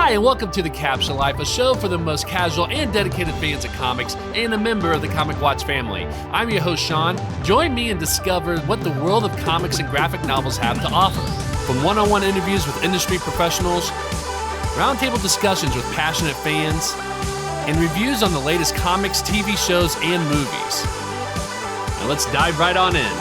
Hi, and welcome to The Capsule Life, a show for the most casual and dedicated fans of comics and a member of the Comic Watch family. I'm your host, Sean. Join me and discover what the world of comics and graphic novels have to offer. From one-on-one interviews with industry professionals, roundtable discussions with passionate fans, and reviews on the latest comics, TV shows, and movies. Now let's dive right on in.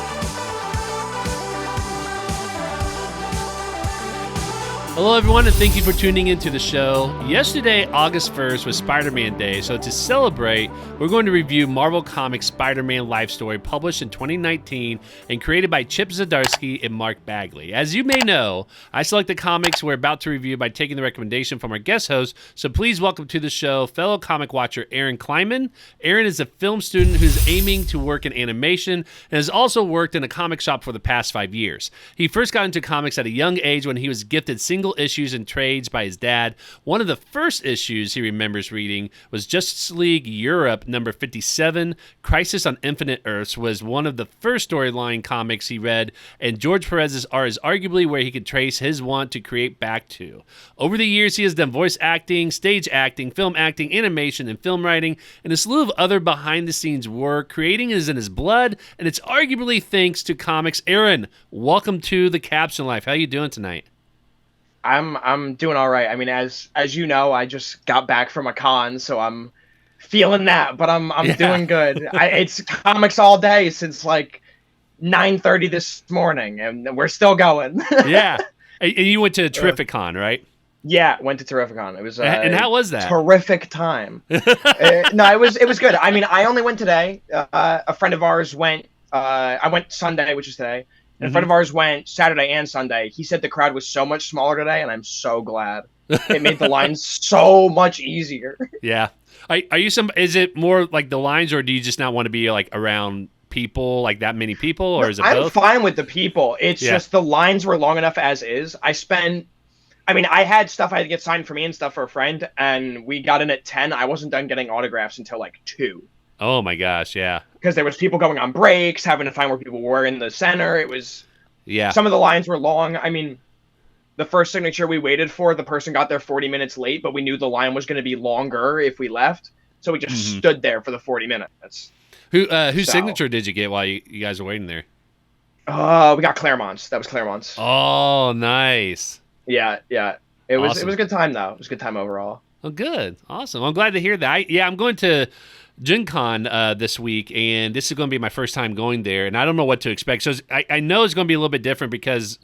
Hello everyone, and thank you for tuning into the show. Yesterday, August 1st, was Spider-Man Day, so to celebrate, we're going to review Marvel Comics' Spider-Man Life Story, published in 2019 and created by Chip Zdarsky and Mark Bagley. As you may know, I select the comics we're about to review by taking the recommendation from our guest host, so please welcome to the show fellow Comic Watcher Aaron Kleinman. Aaron is a film student who's aiming to work in animation and has also worked in a comic shop for the past 5 years. He first got into comics at a young age when he was gifted single issues and trades by his dad. One of the first issues he remembers reading was Justice League Europe number 57. Crisis on Infinite Earths was one of the first storyline comics he read, and George Perez's art is arguably where he could trace his want to create back to. Over the years, he has done voice acting, stage acting, film acting, animation, and film writing, and a slew of other behind-the-scenes work. Creating is in his blood, and it's arguably thanks to comics. Aaron, welcome to The Capsule Life. How you doing tonight? I'm doing all right. I mean, as you know, I just got back from a con, so I'm feeling that, but I'm doing good. It's comics all day since like 9:30 this morning, and we're still going. Yeah. And you went to Terrificon, right? Yeah, went to Terrificon. It was and how was that? Terrific time. No, it was good. I mean, I only went today. A friend of ours went. I went Sunday, which is today. And a friend of ours went Saturday and Sunday. He said the crowd was so much smaller today, and I'm so glad. It made the lines so much easier. Yeah. Are you is it more like the lines, or do you just not want to be like around people, like that many people, or is it both? I'm fine with the people. It's just the lines were long enough as is. I had stuff I had to get signed for me and stuff for a friend, and we got in at 10. I wasn't done getting autographs until like 2. Oh my gosh, yeah. Because there was people going on breaks, having to find where people were in the center. It was, some of the lines were long. I mean, the first signature we waited for, the person got there 40 minutes late, but we knew the line was going to be longer if we left, so we just stood there for the 40 minutes. Whose signature did you get while you guys were waiting there? We got Claremont's. That was Claremont's. Oh, nice. Yeah. It was a good time though. It was a good time overall. Oh, good, awesome. I'm glad to hear that. I'm going to Gen Con this week, and this is going to be my first time going there, and I don't know what to expect. So I know it's going to be a little bit different because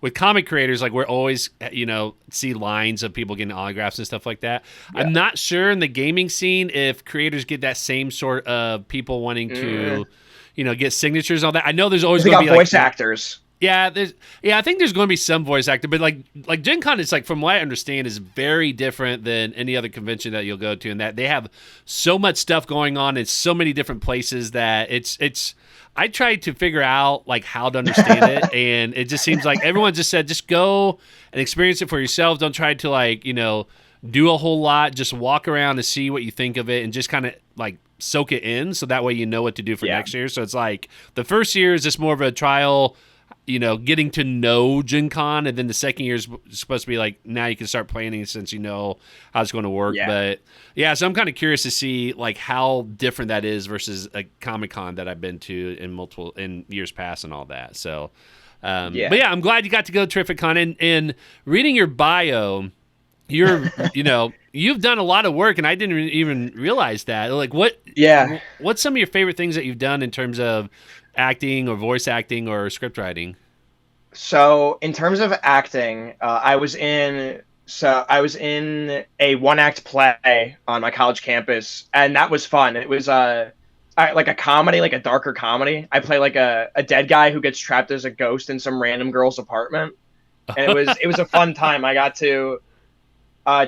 with comic creators, like, we're always, see lines of people getting autographs and stuff like that. Yeah. I'm not sure in the gaming scene if creators get that same sort of people wanting to, get signatures on that. I know there's always going to be voice actors. Yeah, I think there's going to be some voice actor, but like Gen Con, it's like, from what I understand, is very different than any other convention that you'll go to, and that they have so much stuff going on in so many different places that it's. I tried to figure out like how to understand it, and it just seems like everyone just said, just go and experience it for yourself. Don't try to do a whole lot. Just walk around and see what you think of it, and just kind of like soak it in, so that way you know what to do for next year. So it's like the first year is just more of a trial, getting to know Gen Con, and then the second year is supposed to be like, now you can start planning since you know how it's going to work. Yeah. But so I'm kind of curious to see like how different that is versus a Comic Con that I've been to in years past and all that. So, but I'm glad you got to go to Terrificon, and reading your bio, you're, you've done a lot of work, and I didn't even realize that. Like, what's some of your favorite things that you've done in terms of acting or voice acting or script writing? So in terms of acting, I was in a one-act play on my college campus, and that was fun. It was like a comedy, like a darker comedy. I play like a dead guy who gets trapped as a ghost in some random girl's apartment, and it was a fun time. I got to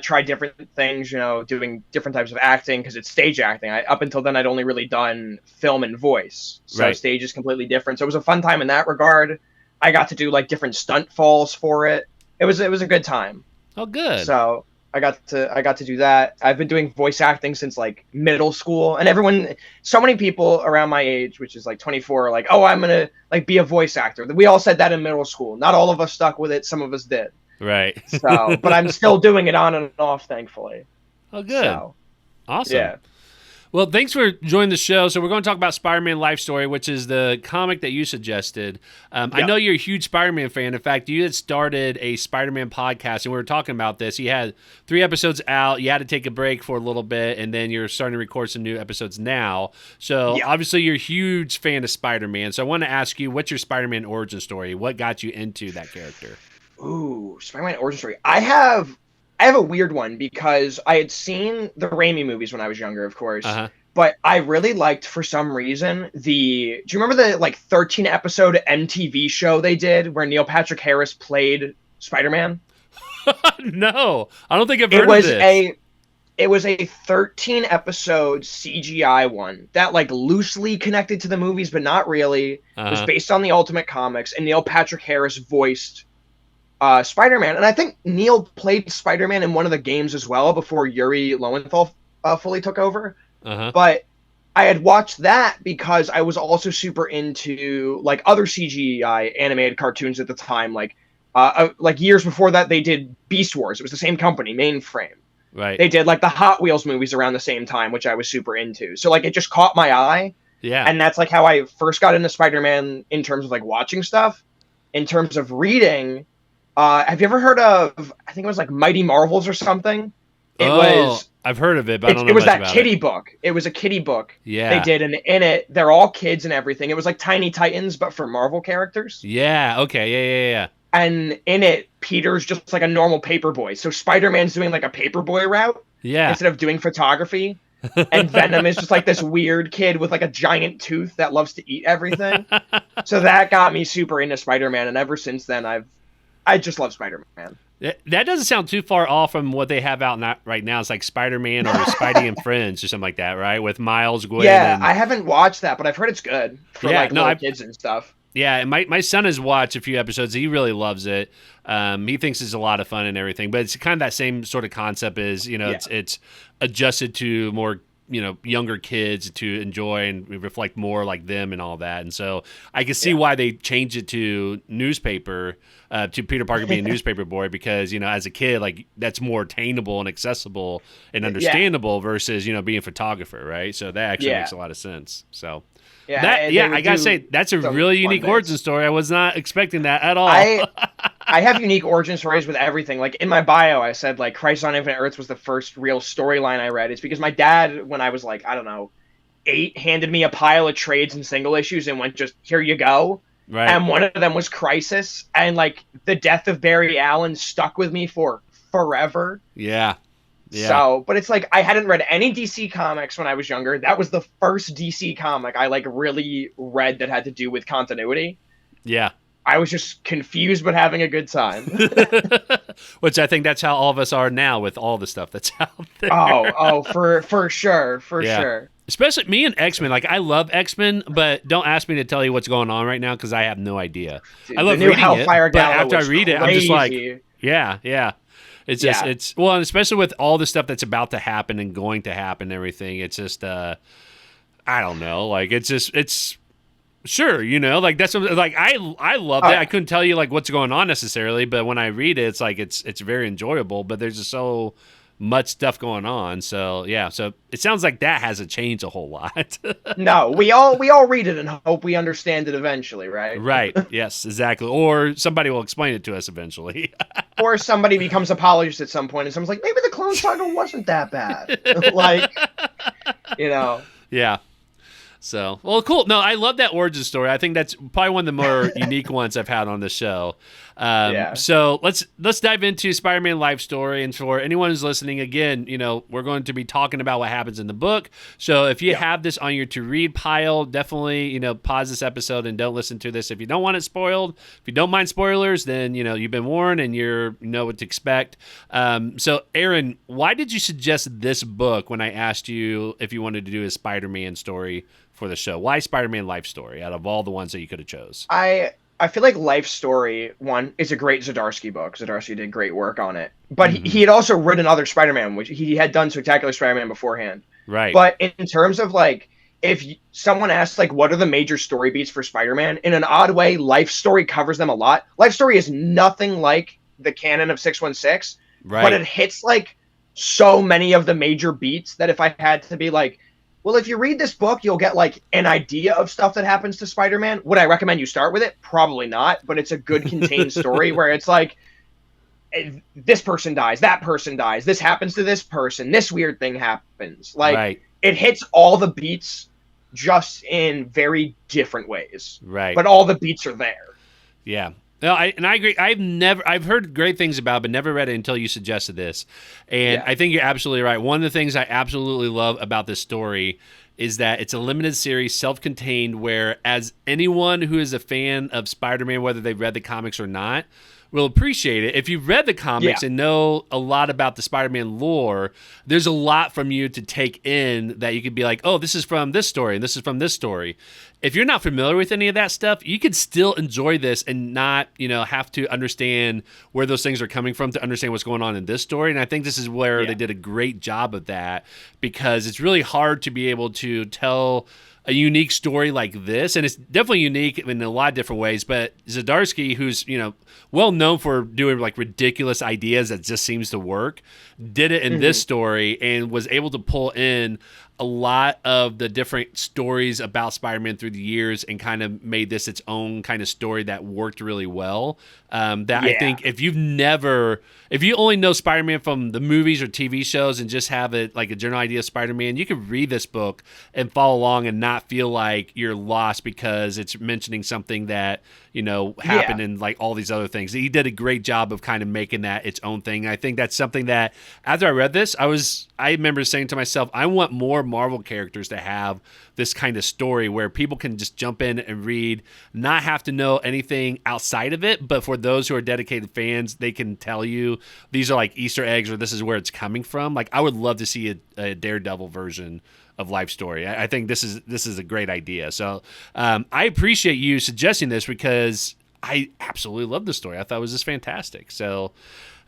try different things, doing different types of acting, because it's stage acting. Up until then, I'd only really done film and voice, so stage is completely different. So it was a fun time in that regard. I got to do like different stunt falls for it. It was a good time. Oh, good. So I got to do that. I've been doing voice acting since like middle school, and so many people around my age, which is like 24, are like, oh, I'm gonna like be a voice actor. We all said that in middle school. Not all of us stuck with it. Some of us did. Right. So, but I'm still doing it on and off, thankfully. Oh, good. So, Awesome. yeah. Well, thanks for joining the show. So we're going to talk about Spider-Man Life Story, which is the comic that you suggested. I know you're a huge Spider-Man fan. In fact, you had started a Spider-Man podcast, and we were talking about this. You had 3 episodes out. You had to take a break for a little bit, and then you're starting to record some new episodes now. So obviously you're a huge fan of Spider-Man. So I want to ask you, what's your Spider-Man origin story? What got you into that character? Ooh, Spider-Man origin story. I have a weird one because I had seen the Raimi movies when I was younger, of course. But I really liked, for some reason, do you remember the 13 episode MTV show they did where Neil Patrick Harris played Spider-Man? No, I don't think I've heard of this. It was a 13 episode CGI one that loosely connected to the movies, but not really. It was based on the Ultimate Comics, and Neil Patrick Harris voiced Spider-Man. And I think Neil played Spider-Man in one of the games as well before Yuri Lowenthal fully took over. But I had watched that because I was also super into other CGI animated cartoons at the time. Years before that, they did Beast Wars. It was the same company, Mainframe. Right. They did the Hot Wheels movies around the same time, which I was super into. So it just caught my eye. Yeah. And that's how I first got into Spider-Man in terms of watching stuff. In terms of reading, have you ever heard of, I think it was Mighty Marvels or something? I've heard of it, but I don't know it was much that about kitty book. It was a kitty book. Yeah. They did, and in it, they're all kids and everything. It was like Tiny Titans, but for Marvel characters. Yeah. Okay. Yeah. And in it, Peter's just a normal paperboy. So Spider-Man's doing a paperboy route. Yeah. Instead of doing photography. And Venom is just this weird kid with a giant tooth that loves to eat everything. So that got me super into Spider-Man, and ever since then, I just love Spider-Man. That doesn't sound too far off from what they have out right now. It's like Spider-Man or Spidey and Friends or something like that, right? With Miles, Gwen. Yeah, I haven't watched that, but I've heard it's good for little kids and stuff. Yeah, and my son has watched a few episodes. He really loves it. He thinks it's a lot of fun and everything. But it's kind of that same sort of concept is, it's adjusted to more younger kids to enjoy and reflect more like them and all that. And so I can see why they changed it to newspaper, to Peter Parker being a newspaper boy, because, as a kid, that's more attainable and accessible and understandable versus, being a photographer, right? So that actually makes a lot of sense. So I gotta say, that's a really unique origin story. I was not expecting that at all. I have unique origin stories with everything. In my bio, I said Crisis on Infinite Earths was the first real storyline I read. It's because my dad, when I was 8, handed me a pile of trades and single issues and went, just, here you go. Right. And one of them was Crisis, and the death of Barry Allen stuck with me for forever. Yeah. Yeah. So, but it's I hadn't read any DC comics when I was younger. That was the first DC comic I really read that had to do with continuity. Yeah. I was just confused but having a good time. Which I think that's how all of us are now with all the stuff that's out there. Oh, for sure. For sure. Especially me and X-Men. I love X-Men, but don't ask me to tell you what's going on right now because I have no idea. Dude, I love reading it, but after I read it, I'm just yeah. It's just, and especially with all the stuff that's about to happen and going to happen and everything, it's just, I don't know. It's sure, that's I love that. I couldn't tell you what's going on necessarily, but when I read it, it's very enjoyable, but there's just so much stuff going on. So yeah, so it sounds like that hasn't changed a whole lot. No, we all read it and hope we understand it eventually, right? Right. Yes, exactly. Or somebody will explain it to us eventually. Or somebody becomes apologist at some point and someone's maybe the Clone Saga wasn't that bad. Yeah. So, well, cool. No, I love that origin story. I think that's probably one of the more unique ones I've had on the show. So let's dive into Spider-Man Life Story. And for anyone who's listening, again, we're going to be talking about what happens in the book. So if you have this on your to-read pile, definitely, pause this episode and don't listen to this if you don't want it spoiled. If you don't mind spoilers, then, you've been warned and you know what to expect. So, Aaron, why did you suggest this book when I asked you if you wanted to do a Spider-Man story for the show? Why Spider-Man Life Story out of all the ones that you could have chose? I feel like Life Story, one, is a great Zdarsky book. Zdarsky did great work on it. But he had also written other Spider-Man, which he had done Spectacular Spider-Man beforehand. Right. But in terms of if someone asks what are the major story beats for Spider-Man, in an odd way, Life Story covers them a lot. Life Story is nothing like the canon of 616, Right. but it hits like so many of the major beats that if I had to be like, well, if you read this book, you'll get like an idea of stuff that happens to Spider-Man. Would I recommend you start with it? Probably not, but it's a good contained story where it's like, this person dies, that person dies, this happens to this person, this weird thing happens. Like, Right. it hits all the beats just in very different ways. Right. But all the beats are there. Yeah. No, I agree. I've heard great things about it, but never read it until you suggested this. And I think you're absolutely right. One of the things I absolutely love about this story is that it's a limited series, self-contained, where as anyone who is a fan of Spider-Man, whether they've read the comics or not, will appreciate it. If you've read the comics and know a lot about the Spider-Man lore, there's a lot from you to take in that you could be like, oh, this is from this story and this is from this story. If you're not familiar with any of that stuff, you could still enjoy this and not, have to understand where those things are coming from to understand what's going on in this story. And I think this is where they did a great job of that, because it's really hard to be able to tell a unique story like this, and it's definitely unique in a lot of different ways. But Zdarsky, who's well known for doing like ridiculous ideas that just seems to work, did it in this story and was able to pull in a lot of the different stories about Spider-Man through the years and kind of made this its own kind of story that worked really well. I think if you only know Spider-Man from the movies or TV shows and just have it like a general idea of Spider-Man, you could read this book and follow along and not feel like you're lost because it's mentioning something that happened in like all these other things. He did a great job of kind of making that its own thing. I think that's something that after I read this, I remember saying to myself, I want more Marvel characters to have this kind of story where people can just jump in and read, not have to know anything outside of it, but for those who are dedicated fans, they can tell you these are like Easter eggs or this is where it's coming from. Like, I would love to see a Daredevil version of Life Story. I think this is a great idea. So I appreciate you suggesting this because I absolutely love the story. I thought it was just fantastic. So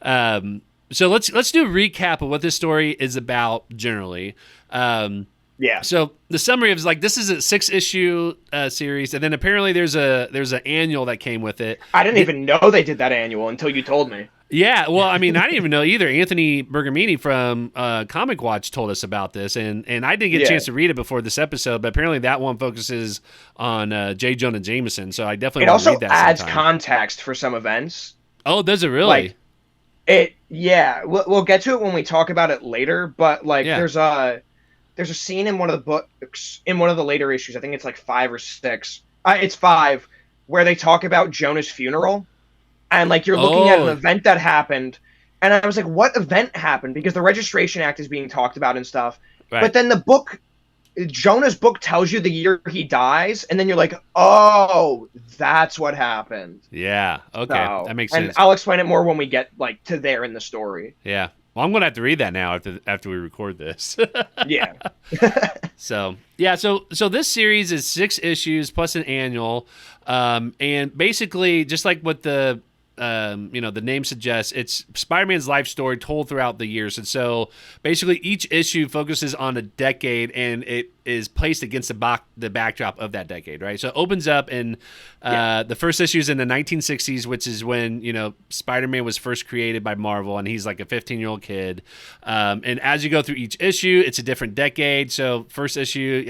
let's do a recap of what this story is about generally. So the summary is like, this is a 6-issue series, and then apparently there's an annual that came with it. I didn't even know they did that annual until you told me. Yeah, well, I mean, I didn't even know either. Anthony Bergamini from Comic Watch told us about this, and I didn't get a chance to read it before this episode, but apparently that one focuses on J. Jonah Jameson, so I definitely want to read that sometime. It also adds context for some events. Oh, does it really? We'll get to it when we talk about it later, but there's a scene in one of the books, in one of the later issues, I think it's like 5 or 6, it's 5, where they talk about Jonah's funeral. And you're looking at an event that happened, and I was like, what event happened? Because the Registration Act is being talked about and stuff. Right. But then the book, Jonah's book, tells you the year he dies, and then you're like, oh, that's what happened. Yeah, okay, that makes sense. And I'll explain it more when we get to there in the story. Yeah. Well, I'm going to have to read that now after we record this. Yeah. So this series is 6 issues plus an annual. And basically, just like what the name suggests, it's Spider-Man's life story told throughout the years. And so basically each issue focuses on a decade, and it is placed against the backdrop of that decade, right? So it opens up in the first issue is in the 1960s, which is when, Spider-Man was first created by Marvel, and he's like a 15-year-old kid. And as you go through each issue, it's a different decade. So first issue,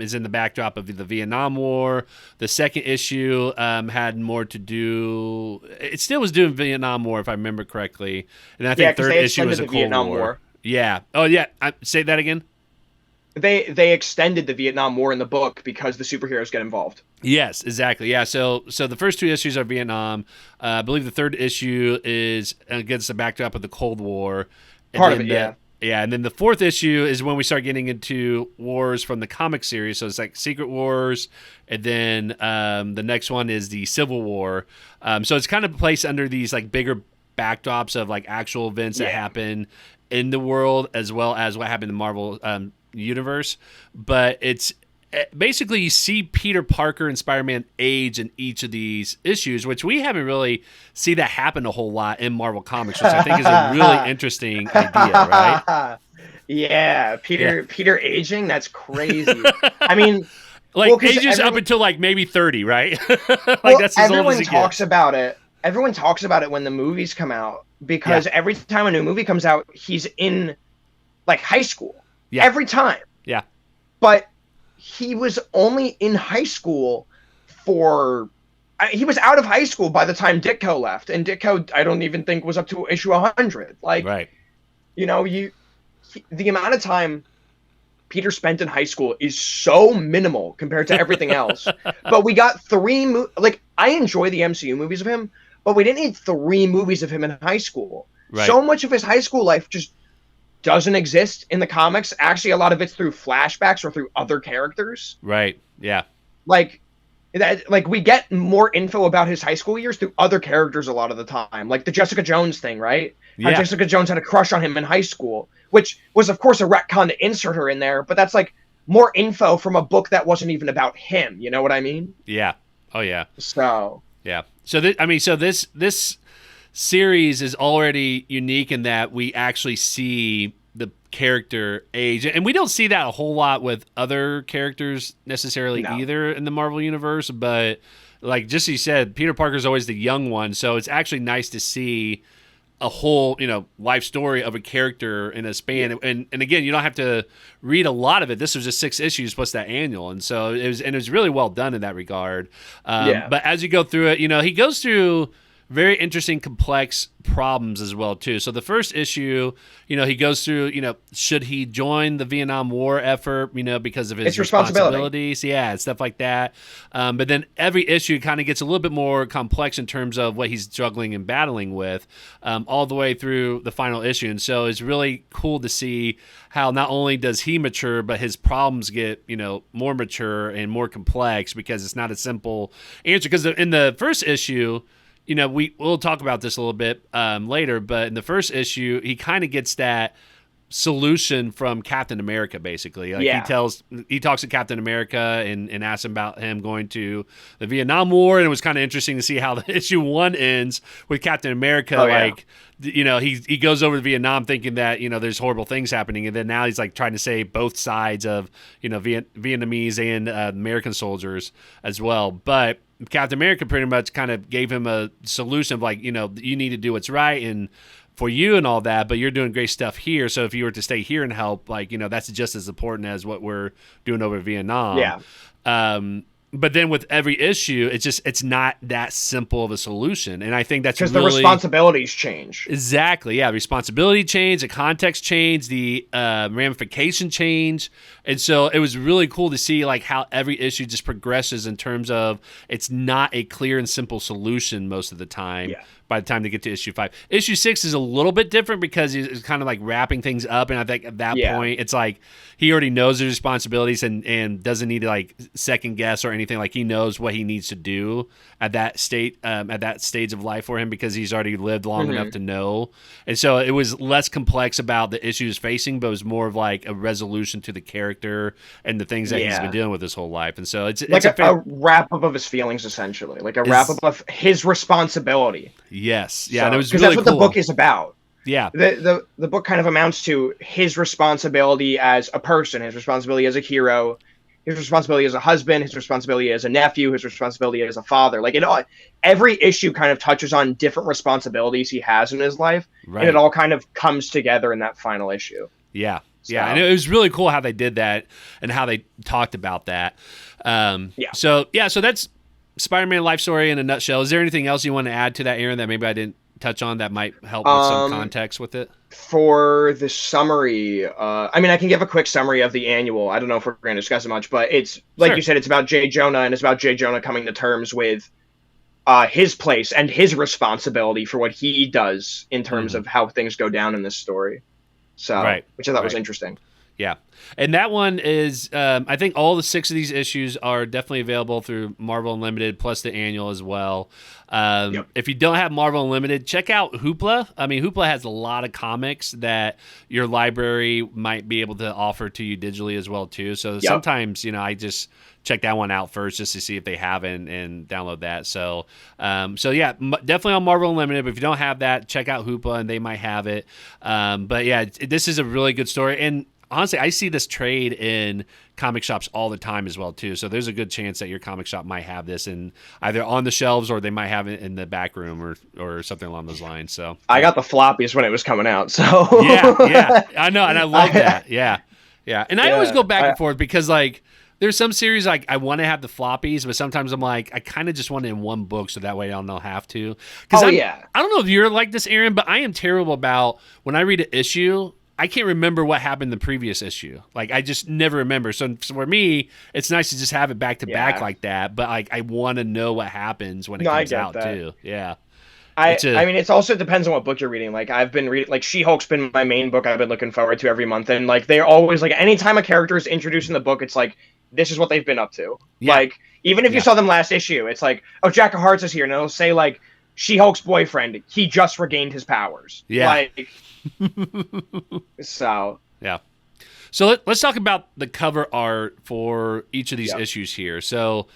is in the backdrop of the Vietnam War. The second issue had more to do... It still was doing Vietnam War, if I remember correctly. And I think third issue was a Cold Vietnam War. Yeah. Oh, yeah. Say that again. They extended the Vietnam War in the book because the superheroes get involved. Yes, exactly. Yeah, so the first 2 issues are Vietnam. I believe the third issue is against the backdrop of the Cold War. Part of it, yeah. Yeah, and then the fourth issue is when we start getting into wars from the comic series. So it's like Secret Wars, and then the next one is the Civil War. So it's kind of placed under these like bigger backdrops of like actual events that happen in the world, as well as what happened in the Marvel universe. But it's basically you see Peter Parker and Spider-Man age in each of these issues, which we haven't really see that happen a whole lot in Marvel Comics, which I think is a really interesting idea, right? Yeah, Peter aging, that's crazy. I mean, ages up until like maybe 30, right? That's as old as he talks about it. everyone talks about it when the movies come out, because every time a new movie comes out, he's in like high school. Yeah. Every time. Yeah. But he was only in high school he was out of high school by the time Ditko left, and Ditko I don't even think was up to issue 100. Like, right. You know, the amount of time Peter spent in high school is so minimal compared to everything else. But we got I enjoy the MCU movies of him, but we didn't need 3 movies of him in high school. Right. So much of his high school life just doesn't exist in the comics. Actually, a lot of it's through flashbacks or through other characters. Right. Yeah. Like we get more info about his high school years through other characters a lot of the time. Like the Jessica Jones thing, right? Yeah. How Jessica Jones had a crush on him in high school, which was of course a retcon to insert her in there, but that's like more info from a book that wasn't even about him. You know what I mean? Yeah. Oh yeah. So yeah. So this series is already unique in that we actually see the character age, and we don't see that a whole lot with other characters necessarily either in the Marvel universe. But like just as you said, Peter Parker's always the young one, so it's actually nice to see a whole life story of a character in a span. And again, you don't have to read a lot of it. This was just 6 issues plus that annual, and so it was really well done in that regard. But as you go through it, he goes through very interesting, complex problems as well too. So the first issue, he goes through, should he join the Vietnam War effort, because of his responsibilities, and stuff like that. But then every issue kind of gets a little bit more complex in terms of what he's struggling and battling with, all the way through the final issue. And so it's really cool to see how not only does he mature, but his problems get, more mature and more complex, because it's not a simple answer. Because in the first issue, we'll talk about this a little bit later, but in the first issue, he kind of gets that solution from Captain America, basically. He talks to Captain America and asks him about him going to the Vietnam War, and it was kind of interesting to see how the issue 1 ends with Captain America. He goes over to Vietnam thinking that there's horrible things happening, and then now he's like trying to save both sides of Vietnamese and American soldiers as well. But Captain America pretty much kind of gave him a solution of you need to do what's right and for you and all that, but you're doing great stuff here. So if you were to stay here and help, that's just as important as what we're doing over in Vietnam. Yeah. But then with every issue, it's not that simple of a solution. And I think that's because the responsibilities change. Exactly. Yeah. Responsibility change, the context change, the ramification change. And so it was really cool to see how every issue just progresses in terms of it's not a clear and simple solution most of the time. Yeah. By the time they get to issue 5, issue 6 is a little bit different because he's kind of wrapping things up, and I think at that point it's he already knows his responsibilities and doesn't need to second guess or anything. He knows what he needs to do at that stage of life for him, because he's already lived long enough to know. And so it was less complex about the issues facing, but it was more of a resolution to the character and the things that he's been dealing with his whole life. And so it's a wrap up of his feelings, essentially, wrap up of his responsibility. Yes. Yeah. So, and it was because really that's what cool. the book is about. Yeah. The book kind of amounts to his responsibility as a person, his responsibility as a hero, his responsibility as a husband, his responsibility as a nephew, his responsibility as a father. Every issue kind of touches on different responsibilities he has in his life, and it all kind of comes together in that final issue. Yeah. Yeah, and it was really cool how they did that and how they talked about that. So that's Spider-Man life story in a nutshell. Is there anything else you want to add to that, Aaron, that maybe I didn't touch on that might help with some context with it? For the summary, I can give a quick summary of the annual. I don't know if we're going to discuss it much, but it's you said, it's about J. Jonah, and it's about J. Jonah coming to terms with his place and his responsibility for what he does in terms of how things go down in this story. So, which I thought was interesting. Yeah. And that one is, I think all the 6 of these issues are definitely available through Marvel Unlimited plus the annual as well. If you don't have Marvel Unlimited, check out Hoopla. Hoopla has a lot of comics that your library might be able to offer to you digitally as well too. So sometimes, I just check that one out first just to see if they have it and download that. So definitely on Marvel Unlimited. But if you don't have that, check out Hoopla and they might have it. But yeah, this is a really good story. And honestly, I see this trade in comic shops all the time as well too. So there's a good chance that your comic shop might have this in either on the shelves or they might have it in the back room or something along those lines. So I got the floppies when it was coming out. So yeah, I know, and I love that. Yeah. And I always go back and forth because like there's some series like I want to have the floppies, but sometimes I'm like I kind of just want it in one book so that way I don't have to. Because I don't know if you're like this, Aaron, but I am terrible about when I read an issue. I can't remember what happened in the previous issue. Like I just never remember. So for me, it's nice to just have it back to back like that. But like I want to know what happens when it comes out too. Yeah. I mean, it's also depends on what book you're reading. Like I've been reading, like She-Hulk's been my main book I've been looking forward to every month, and like they're always like anytime a character is introduced in the book, it's like this is what they've been up to. Yeah. Like even if you saw them last issue, it's like Jack of Hearts is here, and it'll say like She-Hulk's boyfriend, he just regained his powers. Yeah. Like so. Yeah. So let's talk about the cover art for each of these issues here. So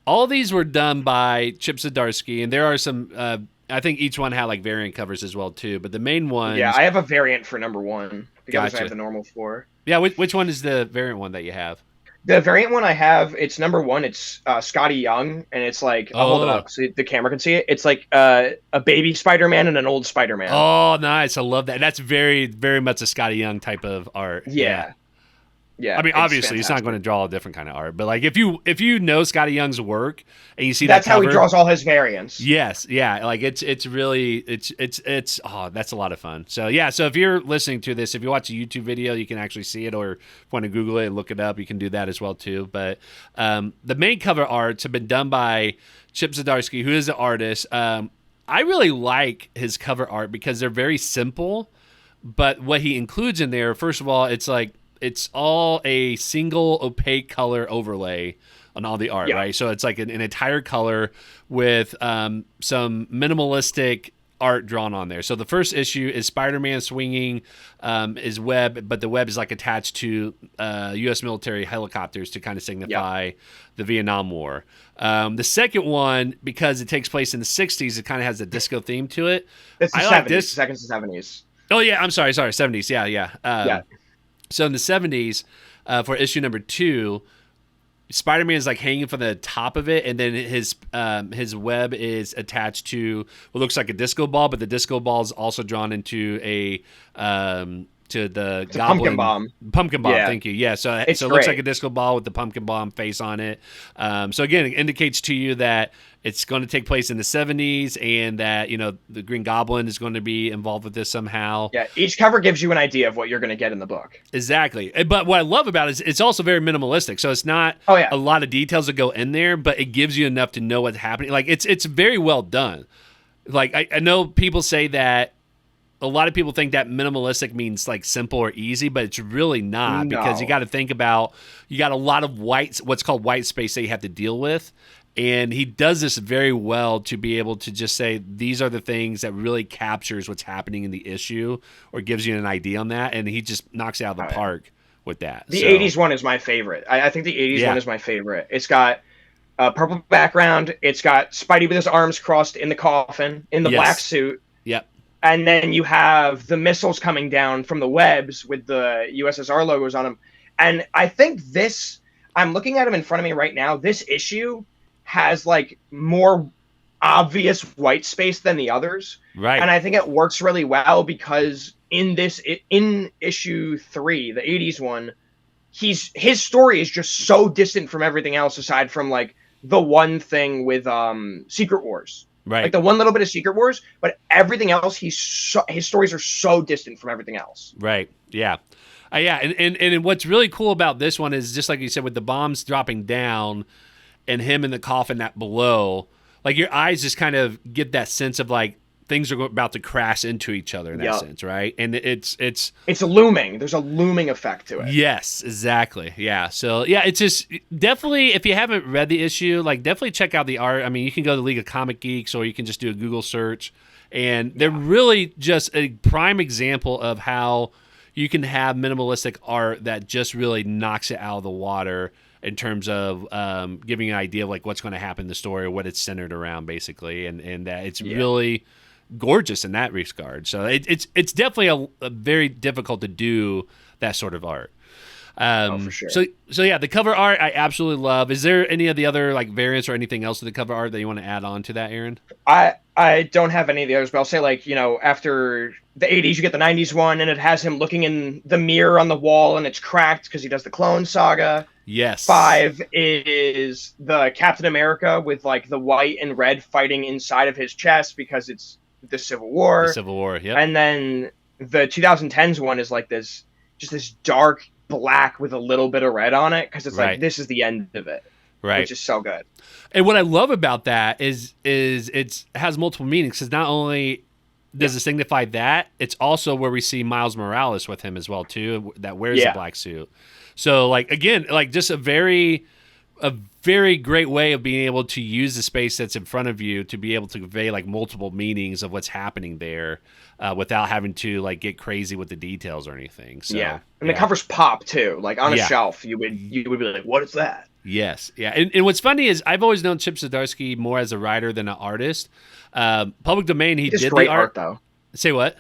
all these were done by Chip Zdarsky, and there are some. I think each one had like variant covers as well too, but the main one. Yeah, I have a variant for number 1 because I have the normal 4. Yeah, which one is the variant one that you have? The variant one I have, it's number 1. It's Scotty Young, and it's like I'll hold it up so the camera can see it. It's like a baby Spider-Man and an old Spider-Man. Oh, nice! I love that. That's very, very much a Scotty Young type of art. Yeah. I mean, obviously, he's not going to draw a different kind of art, but like if you know Scotty Young's work and you see that's that cover, how he draws all his variants. Yes, yeah, like it's really it's that's a lot of fun. So yeah, so if you're listening to this, if you watch a YouTube video, you can actually see it, or if you want to Google it and look it up, you can do that as well too. But the main cover arts have been done by Chip Zdarsky, who is the artist. I really like his cover art because they're very simple, but what he includes in there, first of all, it's all a single opaque color overlay on all the art, right? So it's like an entire color with some minimalistic art drawn on there. So the first issue is Spider-Man swinging his web, but the web is like attached to U.S. military helicopters to kind of signify the Vietnam War. The second one, because it takes place in the 60s, it kind of has a disco theme to it. It's the 70s, second to 70s. Oh, yeah, I'm sorry, 70s, yeah. So in the 70s, for issue number 2, Spider-Man is like hanging from the top of it, and then his web is attached to what looks like a disco ball, but the disco ball is also drawn into a to the goblin pumpkin bomb. Yeah. Thank you. Yeah, so it looks like a disco ball with the pumpkin bomb face on it. So again, it indicates to you that it's going to take place in the 70s, and that the Green Goblin is going to be involved with this somehow. Yeah, each cover gives you an idea of what you're going to get in the book. Exactly. But what I love about it is it's also very minimalistic. So it's not a lot of details that go in there, but it gives you enough to know what's happening. Like it's very well done. Like I know people say that a lot of people think that minimalistic means like simple or easy, but it's really not, because you got to think about, you got a lot of what's called white space that you have to deal with. And he does this very well to be able to just say, these are the things that really captures what's happening in the issue, or gives you an idea on that. And he just knocks it out of the park with that. The 80s one is my favorite. I think the 80s one is my favorite. It's got a purple background. It's got Spidey with his arms crossed in the coffin, in the black suit. Yep. And then you have the missiles coming down from the webs with the USSR logos on them. And I think this, I'm looking at them in front of me right now, this issue has like more obvious white space than the others. Right. And I think it works really well because in issue 3, the 80s one, his story is just so distant from everything else, aside from like the one thing with Secret Wars. Right. Like the one little bit of Secret Wars, but everything else, his stories are so distant from everything else. Right. Yeah. Yeah. And what's really cool about this one is, just like you said, with the bombs dropping down and him in the coffin that below, like your eyes just kind of get that sense of like things are about to crash into each other in that sense, right? And it's looming. There's a looming effect to it. Yes, exactly. Yeah. So yeah, it's just definitely, if you haven't read the issue, like definitely check out the art. I mean, you can go to the League of Comic Geeks, or you can just do a Google search, and they're really just a prime example of how you can have minimalistic art that just really knocks it out of the water in terms of giving an idea of like what's going to happen in the story, or what it's centered around, basically, and that it's really gorgeous in that regard. So it's definitely a very difficult to do that sort of art. For sure. So yeah, the cover art I absolutely love. Is there any of the other like variants or anything else to the cover art that you want to add on to that, Aaron? I don't have any of the others, but I'll say, like, after the 80s, you get the 90s one, and it has him looking in the mirror on the wall, and it's cracked because he does the Clone Saga. Yes. 5 is the Captain America with, like, the white and red fighting inside of his chest because it's the Civil War. The Civil War, yep. And then the 2010s one is like this dark black with a little bit of red on it because it's like, this is the end of it. Right. Which is so good. And what I love about that is it has multiple meanings, because not only does it signify that, it's also where we see Miles Morales with him as well too, that wears the black suit. So like, again, like just a very great way of being able to use the space that's in front of you to be able to convey like multiple meanings of what's happening there, without having to like get crazy with the details or anything. So, and the covers pop too. Like on a shelf, you would be like, "What is that?" Yes, yeah. And what's funny is I've always known Chip Zdarsky more as a writer than an artist. Public Domain, he did great the art though. Say what?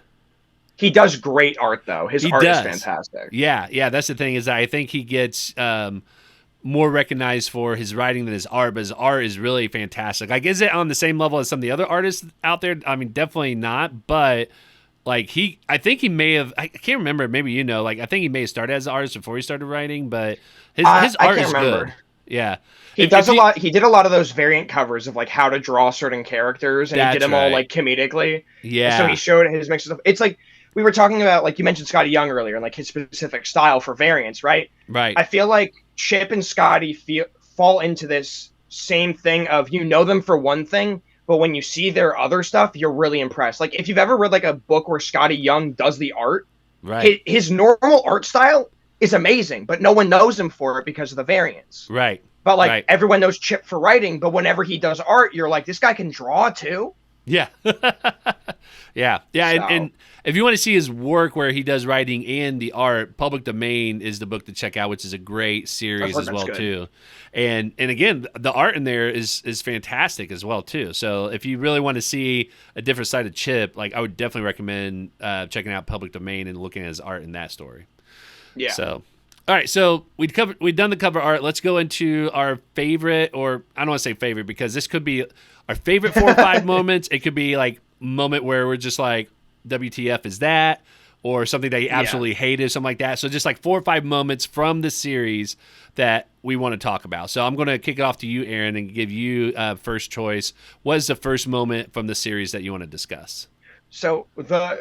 He does great art though. His art is fantastic. Yeah. That's the thing, is that I think he gets more recognized for his writing than his art, but his art is really fantastic. Like, is it on the same level as some of the other artists out there? I mean, definitely not, but like I think he may have, I can't remember, maybe like I think he may have started as an artist before he started writing, but his art is good. Yeah. He does a lot. He did a lot of those variant covers of like how to draw certain characters, and he did them all like comedically. Yeah. And so he showed his mix of stuff. It's like we were talking about, like you mentioned Scotty Young earlier, and like his specific style for variants, right? Right. I feel like Chip and Scotty fall into this same thing of, them for one thing, but when you see their other stuff, you're really impressed. Like if you've ever read like a book where Scotty Young does the art, right? His normal art style is amazing, but no one knows him for it because of the variants. Right. But like everyone knows Chip for writing, but whenever he does art, you're like, this guy can draw too. Yeah. Yeah. So. And if you want to see his work where he does writing and the art, Public Domain is the book to check out, which is a great series as well too. And again, the art in there is fantastic as well too. So if you really want to see a different side of Chip, like I would definitely recommend checking out Public Domain and looking at his art in that story. Yeah. So, all right. So we've done the cover art. Let's go into our favorite, or I don't want to say favorite because this could be our favorite 4 or 5 moments. It could be like moment where we're just like, WTF is that? Or something that you absolutely hated, something like that. So just like 4 or 5 moments from the series that we want to talk about. So I'm going to kick it off to you, Aaron, and give you first choice. What is the first moment from the series that you want to discuss? So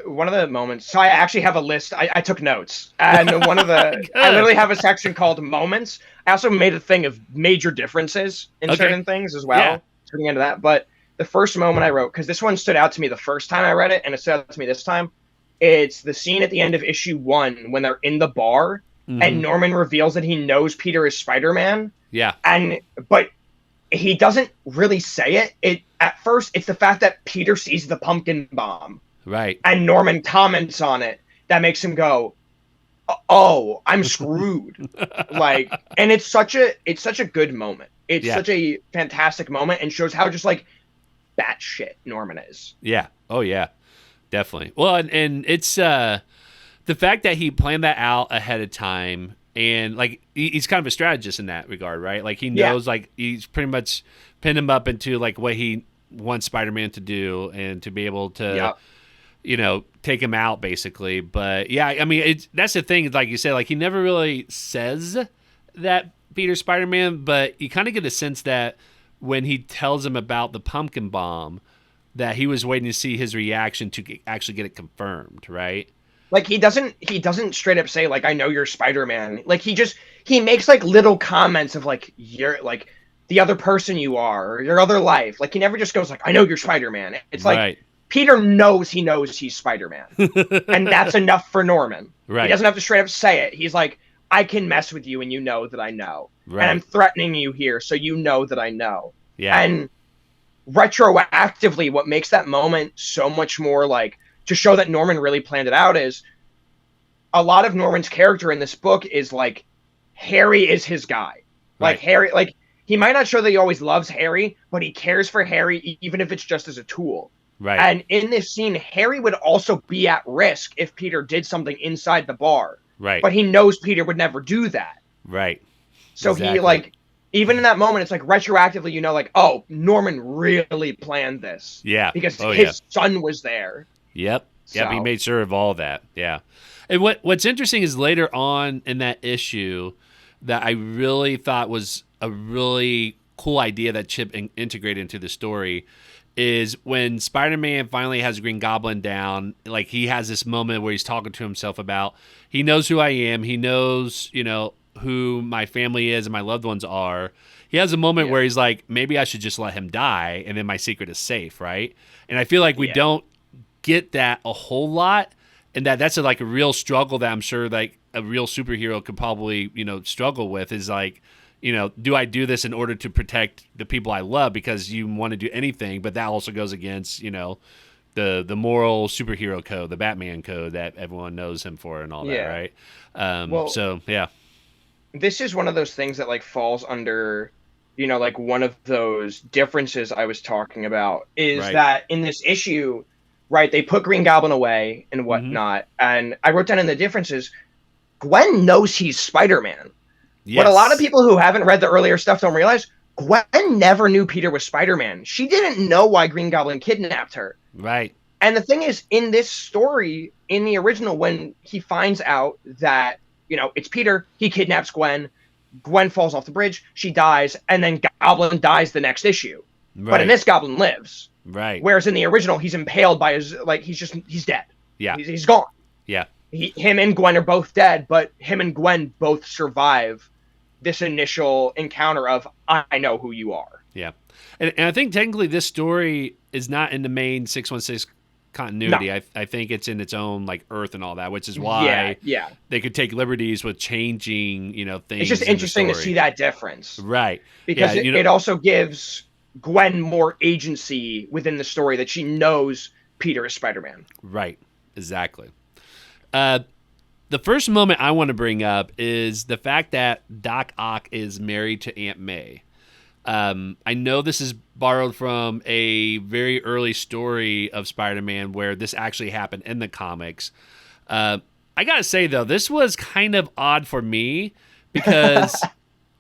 one of the moments. So I actually have a list. I took notes, and one of the I literally have a section called moments. I also made a thing of major differences in certain things as well. Yeah. Turning into that, but the first moment I wrote, because this one stood out to me the first time I read it, and it stood out to me this time. It's the scene at the end of issue 1 when they're in the bar, and Norman reveals that he knows Peter is Spider-Man. Yeah. But he doesn't really say it. At first, it's the fact that Peter sees the pumpkin bomb. Right. And Norman comments on it that makes him go, "Oh, I'm screwed." And it's such a good moment. It's such a fantastic moment and shows how just like batshit Norman is. Yeah. Oh yeah. Definitely. Well, and it's the fact that he planned that out ahead of time, and like he's kind of a strategist in that regard, right? Like he knows, like he's pretty much pinned him up into like what he wants Spider-Man to do and to be able to, take him out basically. But yeah, I mean, that's the thing. Like you said, like he never really says that Peter's Spider-Man, but you kind of get the sense that when he tells him about the pumpkin bomb, that he was waiting to see his reaction to actually get it confirmed, right? Like he doesn't straight up say like, "I know you're Spider-Man." Like he makes like little comments of like, "You're like the other person you are, or your other life." Like he never just goes like, "I know you're Spider-Man." It's like Peter knows he's Spider-Man, and that's enough for Norman. Right. He doesn't have to straight up say it. He's like, "I can mess with you, and you know that I know, and I'm threatening you here, so you know that I know." Yeah. And retroactively, what makes that moment so much more like to show that Norman really planned it out is a lot of Norman's character in this book is like Harry is his guy. Like Harry, like he might not show that he always loves Harry, but he cares for Harry even if it's just as a tool. Right. And in this scene, Harry would also be at risk if Peter did something inside the bar. Right. but he knows Peter would never do that. Right. So Exactly. he like, even in that moment, it's like retroactively, like, oh, Norman really planned this. Yeah. Because Oh, yeah. his son was there. Yep. Yep. He So- made sure of all that. Yeah. And what's interesting is later on in that issue that I really thought was a really cool idea that Chip integrated into the story is when Spider-Man finally has Green Goblin down, like he has this moment where he's talking to himself about, he knows who I am. He knows, who my family is and my loved ones are. He has a moment where he's like, maybe I should just let him die and then my secret is safe, right? And I feel like we don't get that a whole lot, and that's a real struggle that I'm sure like a real superhero could probably, struggle with is like, do I do this in order to protect the people I love because you want to do anything, but that also goes against, the moral superhero code, the Batman code that everyone knows him for and all that, right? So, yeah. This is one of those things that like falls under, like one of those differences I was talking about is that in this issue, right, they put Green Goblin away and whatnot. And I wrote down in the differences, Gwen knows he's Spider-Man. Yes. What a lot of people who haven't read the earlier stuff don't realize, Gwen never knew Peter was Spider-Man. She didn't know why Green Goblin kidnapped her. Right. And the thing is, in this story, in the original, when he finds out that, it's Peter, he kidnaps Gwen, Gwen falls off the bridge, she dies, and then Goblin dies the next issue. Right. But in this, Goblin lives. Right. Whereas in the original, he's impaled by his, he's dead. Yeah. He's gone. Yeah. Him and Gwen are both dead, but him and Gwen both survive this initial encounter of, I know who you are. Yeah. And I think technically this story is not in the main 616 continuity. No. I think it's in its own Earth and all that, which is why they could take liberties with changing, things. It's just interesting to see that difference. Right. Because it also gives Gwen more agency within the story that she knows Peter is Spider-Man. Right. Exactly. The first moment I want to bring up is the fact that Doc Ock is married to Aunt May. I know this is borrowed from a very early story of Spider-Man where this actually happened in the comics. I gotta say though, this was kind of odd for me because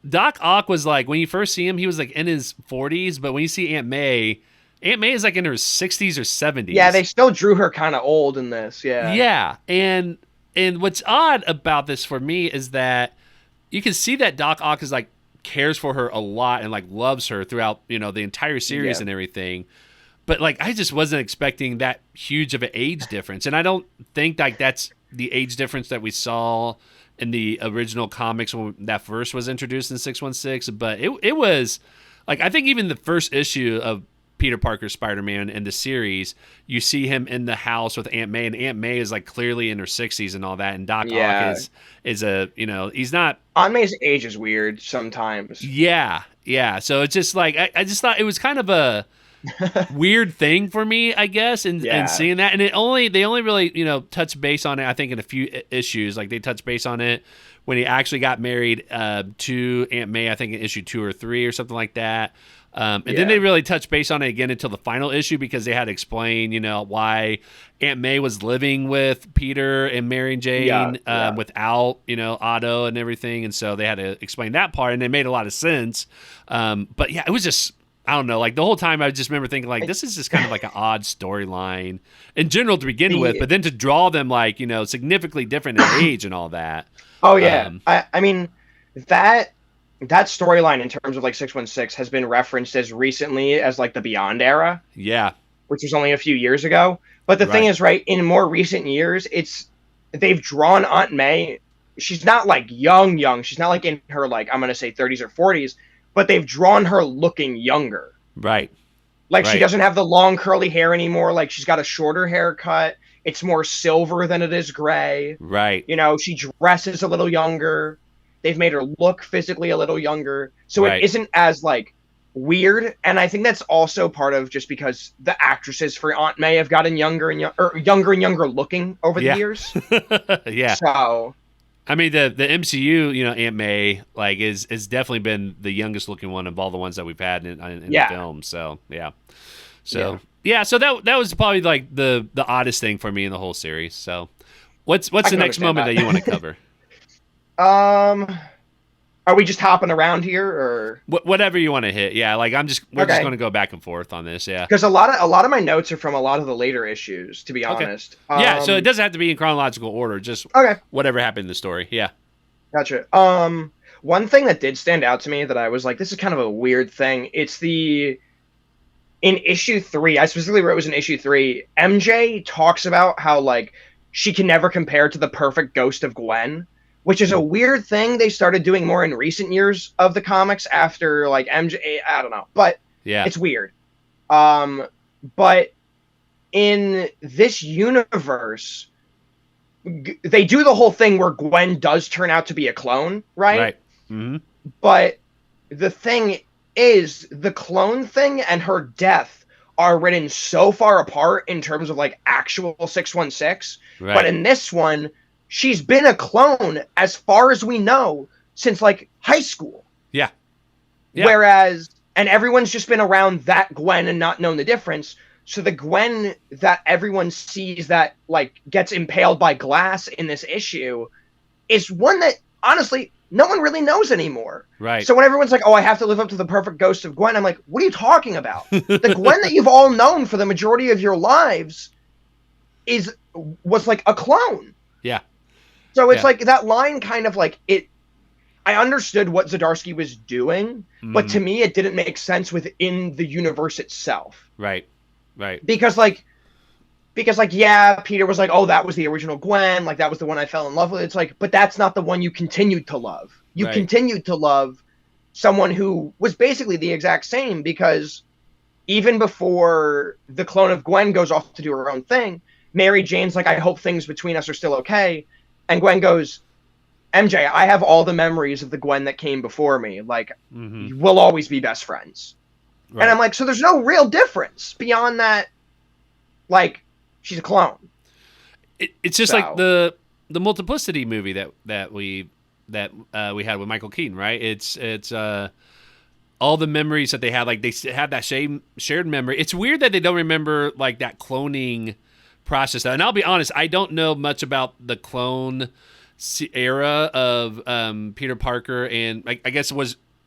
Doc Ock was when you first see him, he was in his 40s, but when you see Aunt May is in her 60s or 70s. Yeah, they still drew her kind of old in this. Yeah. Yeah, and what's odd about this for me is that you can see that Doc Ock is cares for her a lot and loves her throughout the entire series and everything, but I just wasn't expecting that huge of an age difference, and I don't think that's the age difference that we saw in the original comics when that first was introduced in 616. But it was I think even the first issue of Peter Parker Spider-Man in the series, you see him in the house with Aunt May, and Aunt May is clearly in her 60s and all that, and Doc Ock is a he's not. Aunt May's age is weird sometimes. Yeah. So it's just I just thought it was kind of a weird thing for me, I guess, and seeing that, and they only really touch base on it, I think, in a few issues. They touch base on it when he actually got married to Aunt May, I think in issue 2 or 3 or something like that. And then they really touched base on it again until the final issue because they had to explain, why Aunt May was living with Peter and Mary Jane without, Otto and everything. And so they had to explain that part, and it made a lot of sense. But yeah, it was just, I don't know, the whole time I just remember thinking this is just kind of an odd storyline in general to begin with, but then to draw them significantly different in age and all that. Oh yeah. I mean, that storyline in terms of 616 has been referenced as recently as the Beyond era. Yeah. Which was only a few years ago. But the thing is, in more recent years, they've drawn Aunt May. She's not young. She's not in her I'm going to say 30s or 40s, but they've drawn her looking younger. Right. She doesn't have the long curly hair anymore. She's got a shorter haircut. It's more silver than it is gray. Right. She dresses a little younger. They've made her look physically a little younger. So it isn't as weird. And I think that's also part of just because the actresses for Aunt May have gotten younger and younger looking over the years. Yeah. So I mean the MCU, Aunt May is definitely been the youngest looking one of all the ones that we've had in the film. So so that was probably the oddest thing for me in the whole series. So what's the next moment that you want to cover? Um, are we just hopping around here, or Whatever you want to hit. Yeah, like we're just okay? going to go back and forth on this. Yeah. Because a lot of my notes are from a lot of the later issues, to be Okay. honest. Yeah, so it doesn't have to be in chronological order, just Okay, whatever happened in the story. Yeah. gotcha. One thing that did stand out to me that I was like, this is kind of a weird thing. It's the in issue 3. I specifically wrote it was in issue 3. MJ talks about how like she can never compare to the perfect Ghost of Gwen, which is a weird thing they started doing more in recent years of the comics after like MJ. I don't know, but Yeah. it's weird. But in this universe, they do the whole thing where Gwen does turn out to be a clone, right? Right. Mm-hmm. But the thing is, the clone thing and her death are written so far apart in terms of like actual 616. Right. But in this one, she's been a clone as far as we know since like high school. Yeah. Yeah. Whereas, and everyone's just been around that Gwen and not known the difference. So the Gwen that everyone sees that like gets impaled by glass in this issue is one that honestly no one really knows anymore. Right. So when everyone's like, "Oh, I have to live up to the perfect Ghost of Gwen," I'm like, "What are you talking about? The Gwen that you've all known for the majority of your lives was like a clone." Yeah. So it's like that line kind of like it. I understood what Zdarsky was doing, but to me, it didn't make sense within the universe itself. Right. Right. Because yeah, Peter was like, "Oh, that was the original Gwen, like that was the one I fell in love with." It's like, but that's not the one you continued to love. You Right. continued to love someone who was basically the exact same, because even before the clone of Gwen goes off to do her own thing, Mary Jane's like, "I hope things between us are still okay." And Gwen goes, "MJ, I have all the memories of the Gwen that came before me. Like, we'll always be best friends." Right. And I'm like, so there's no real difference beyond that. Like, she's a clone. It's just like the Multiplicity movie that we had with Michael Keaton, right? It's all the memories that they had, like they have that shared memory. It's weird that they don't remember like that cloning process. And I'll be honest, I don't know much about the clone era of Peter Parker, and I guess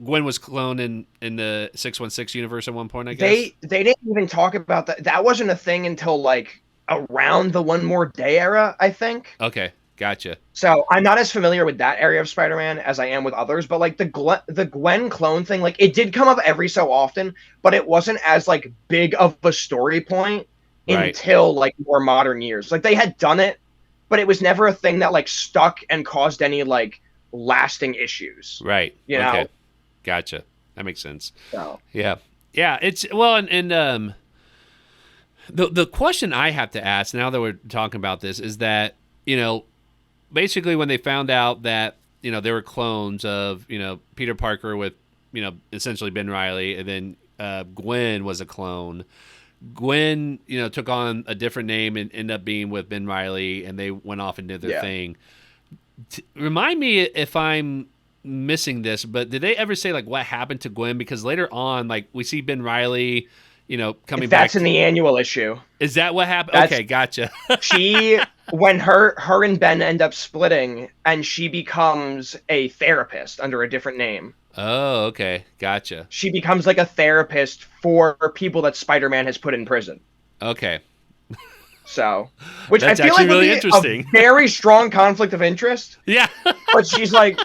Gwen was cloned in the 616 universe at one point, I guess. They didn't even talk about that. That wasn't a thing until like around the One More Day era, I think. Okay, gotcha. So I'm not as familiar with that area of Spider-Man as I am with others, but like the Gwen clone thing, like it did come up every so often, but it wasn't as like big of a story point until like more modern years. Like they had done it, but it was never a thing that like stuck and caused any like lasting issues. Right. You know? Okay. Gotcha. That makes sense. So. Yeah. It's well, and the question I have to ask now that we're talking about this is that, you know, basically when they found out that, you know, there were clones of, you know, Peter Parker with, you know, essentially Bein Reilly, and then Gwen was a clone. Gwen, you know, took on a different name and ended up being with Bein Reilly, and they went off and did their thing. Remind me if I'm missing this, but did they ever say like what happened to Gwen? Because later on, like we see Bein Reilly, you know, coming back. That's in the annual issue. Is that what happened? Okay, gotcha. When her and Ben end up splitting, and she becomes a therapist under a different name. Oh, okay, gotcha. She becomes like a therapist for people that Spider-Man has put in prison. Okay. So, which That's I feel like really would be interesting. a very strong conflict of interest. Yeah. But she's like,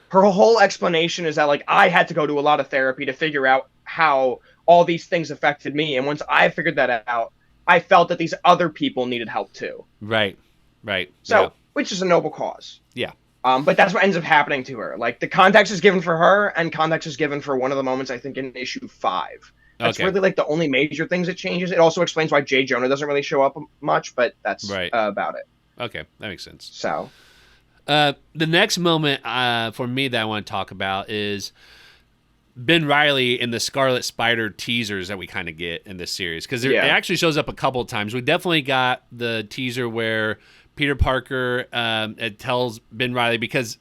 her whole explanation is that like I had to go to a lot of therapy to figure out how all these things affected me, and once I figured that out, I felt that these other people needed help too. Right. So, which is a noble cause. Yeah. But that's what ends up happening to her. Like the context is given for her, and context is given for one of the moments I think in issue 5. That's really like the only major things it changes. It also explains why J. Jonah doesn't really show up much, but that's about it. Okay, that makes sense. So, the next moment for me that I want to talk about is Bein Reilly in the Scarlet Spider teasers that we kind of get in this series, because it actually shows up a couple of times. We definitely got the teaser where Peter Parker tells Bein Reilly, because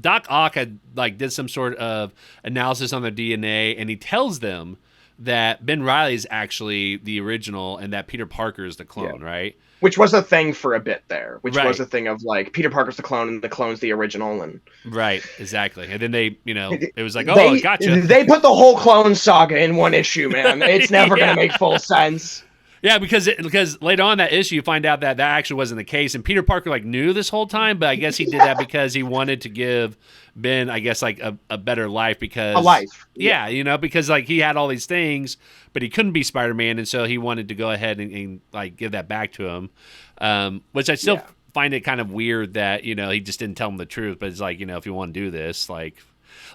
Doc Ock had like did some sort of analysis on their DNA, and he tells them that Bein Reilly is actually the original and that Peter Parker is the clone, right? Which was a thing for a bit there. Which Right. was a thing of like Peter Parker's the clone and the clone's the original, and Right, exactly. And then they, it was like, oh, gotcha. They put the whole clone saga in one issue, man. It's never Yeah. gonna make full sense. Yeah, because later on that issue, you find out that actually wasn't the case, and Peter Parker like knew this whole time, but I guess he did that because he wanted to give Ben, I guess, like a better life because A life. yeah, because like he had all these things, but he couldn't be Spider-Man, and so he wanted to go ahead and like give that back to him, which I still find it kind of weird that he just didn't tell him the truth, but it's like if you want to do this, like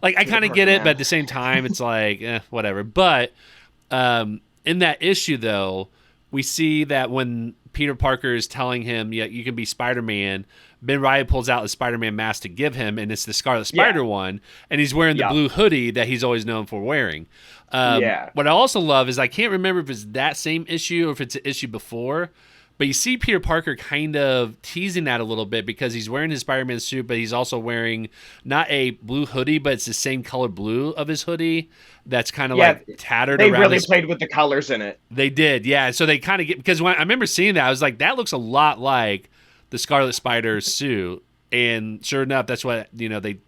I kind of get it, but at the same time, it's like whatever. But in that issue though, we see that when Peter Parker is telling him, you can be Spider-Man, Bein Reilly pulls out the Spider-Man mask to give him, and it's the Scarlet Spider one, and he's wearing the blue hoodie that he's always known for wearing. What I also love is I can't remember if it's that same issue or if it's an issue before, but you see Peter Parker kind of teasing that a little bit because he's wearing his Spider-Man suit, but he's also wearing not a blue hoodie, but it's the same color blue of his hoodie that's kind of like tattered around. They really played with the colors in it. They did, yeah. So they kind of get, because when I remember seeing that, I was like, that looks a lot like the Scarlet Spider's suit. And sure enough, that's what, they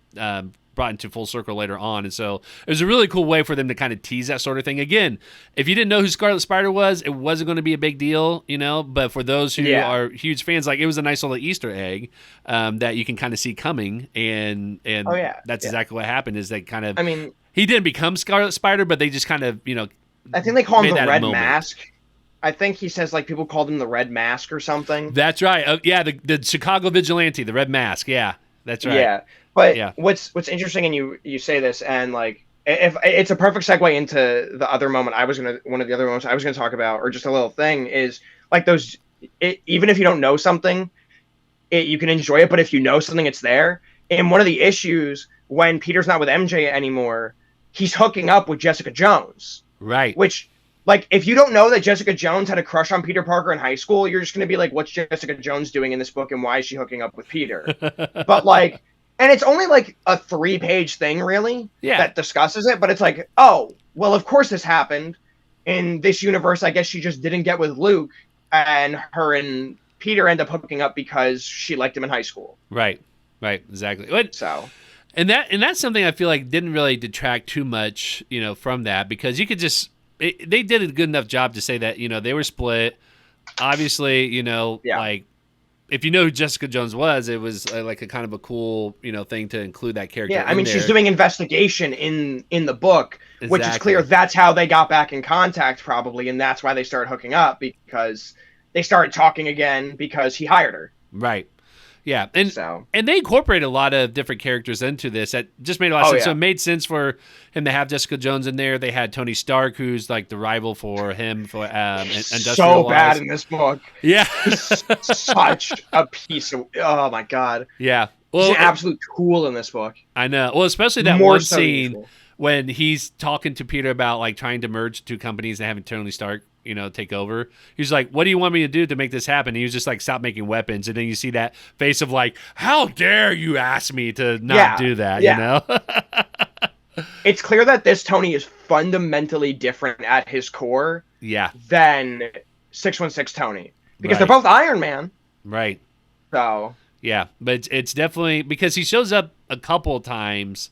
brought into full circle later on. And so it was a really cool way for them to kind of tease that sort of thing. Again, if you didn't know who Scarlet Spider was, it wasn't going to be a big deal, but for those who are huge fans, like it was a nice little Easter egg that you can kind of see coming. And that's exactly what happened is they kind of, he didn't become Scarlet Spider, but they just kind of, I think they call him the Red moment. Mask. I think he says like people called him the Red Mask or something. That's right. The Chicago Vigilante, the Red Mask. Yeah, that's right. Yeah. But what's interesting, and you say this, and like if it's a perfect segue into the other moment one of the other moments I was gonna talk about, or just a little thing is like those. Even if you don't know something, you can enjoy it. But if you know something, it's there. In one of the issues, when Peter's not with MJ anymore, he's hooking up with Jessica Jones. Right. Which, like, if you don't know that Jessica Jones had a crush on Peter Parker in high school, you're just gonna be like, "What's Jessica Jones doing in this book, and why is she hooking up with Peter?" But like. And it's only like a 3-page thing, really, that discusses it. But it's like, oh, well, of course this happened. In this universe, I guess she just didn't get with Luke, and her and Peter end up hooking up because she liked him in high school. Right, exactly. So, and that's something I feel like didn't really detract too much, from that, because you could just they did a good enough job to say that they were split. Obviously, like. If you know who Jessica Jones was, it was like a kind of a cool, thing to include that character. Yeah, I mean, she's doing investigation in the book, which is clear that's how they got back in contact, probably, and that's why they started hooking up, because they started talking again because he hired her. Right. Yeah, and they incorporated a lot of different characters into this. That just made a lot of sense. Yeah. So it made sense for him to have Jessica Jones in there. They had Tony Stark, who's like the rival for him for Industrial so bad in this book. Yeah, such a piece of. Oh my god. Yeah, well, he's an absolute tool in this book. I know. Well, especially that one scene when he's talking to Peter about like trying to merge two companies and having Tony Stark, take over. He's like, "What do you want me to do to make this happen?" And he was just like, "Stop making weapons." And then you see that face of like, "How dare you ask me to not do that?" It's clear that this Tony is fundamentally different at his core. Yeah. Than 616 Tony, because they're both Iron Man. Right. So. Yeah, but it's definitely because he shows up a couple of times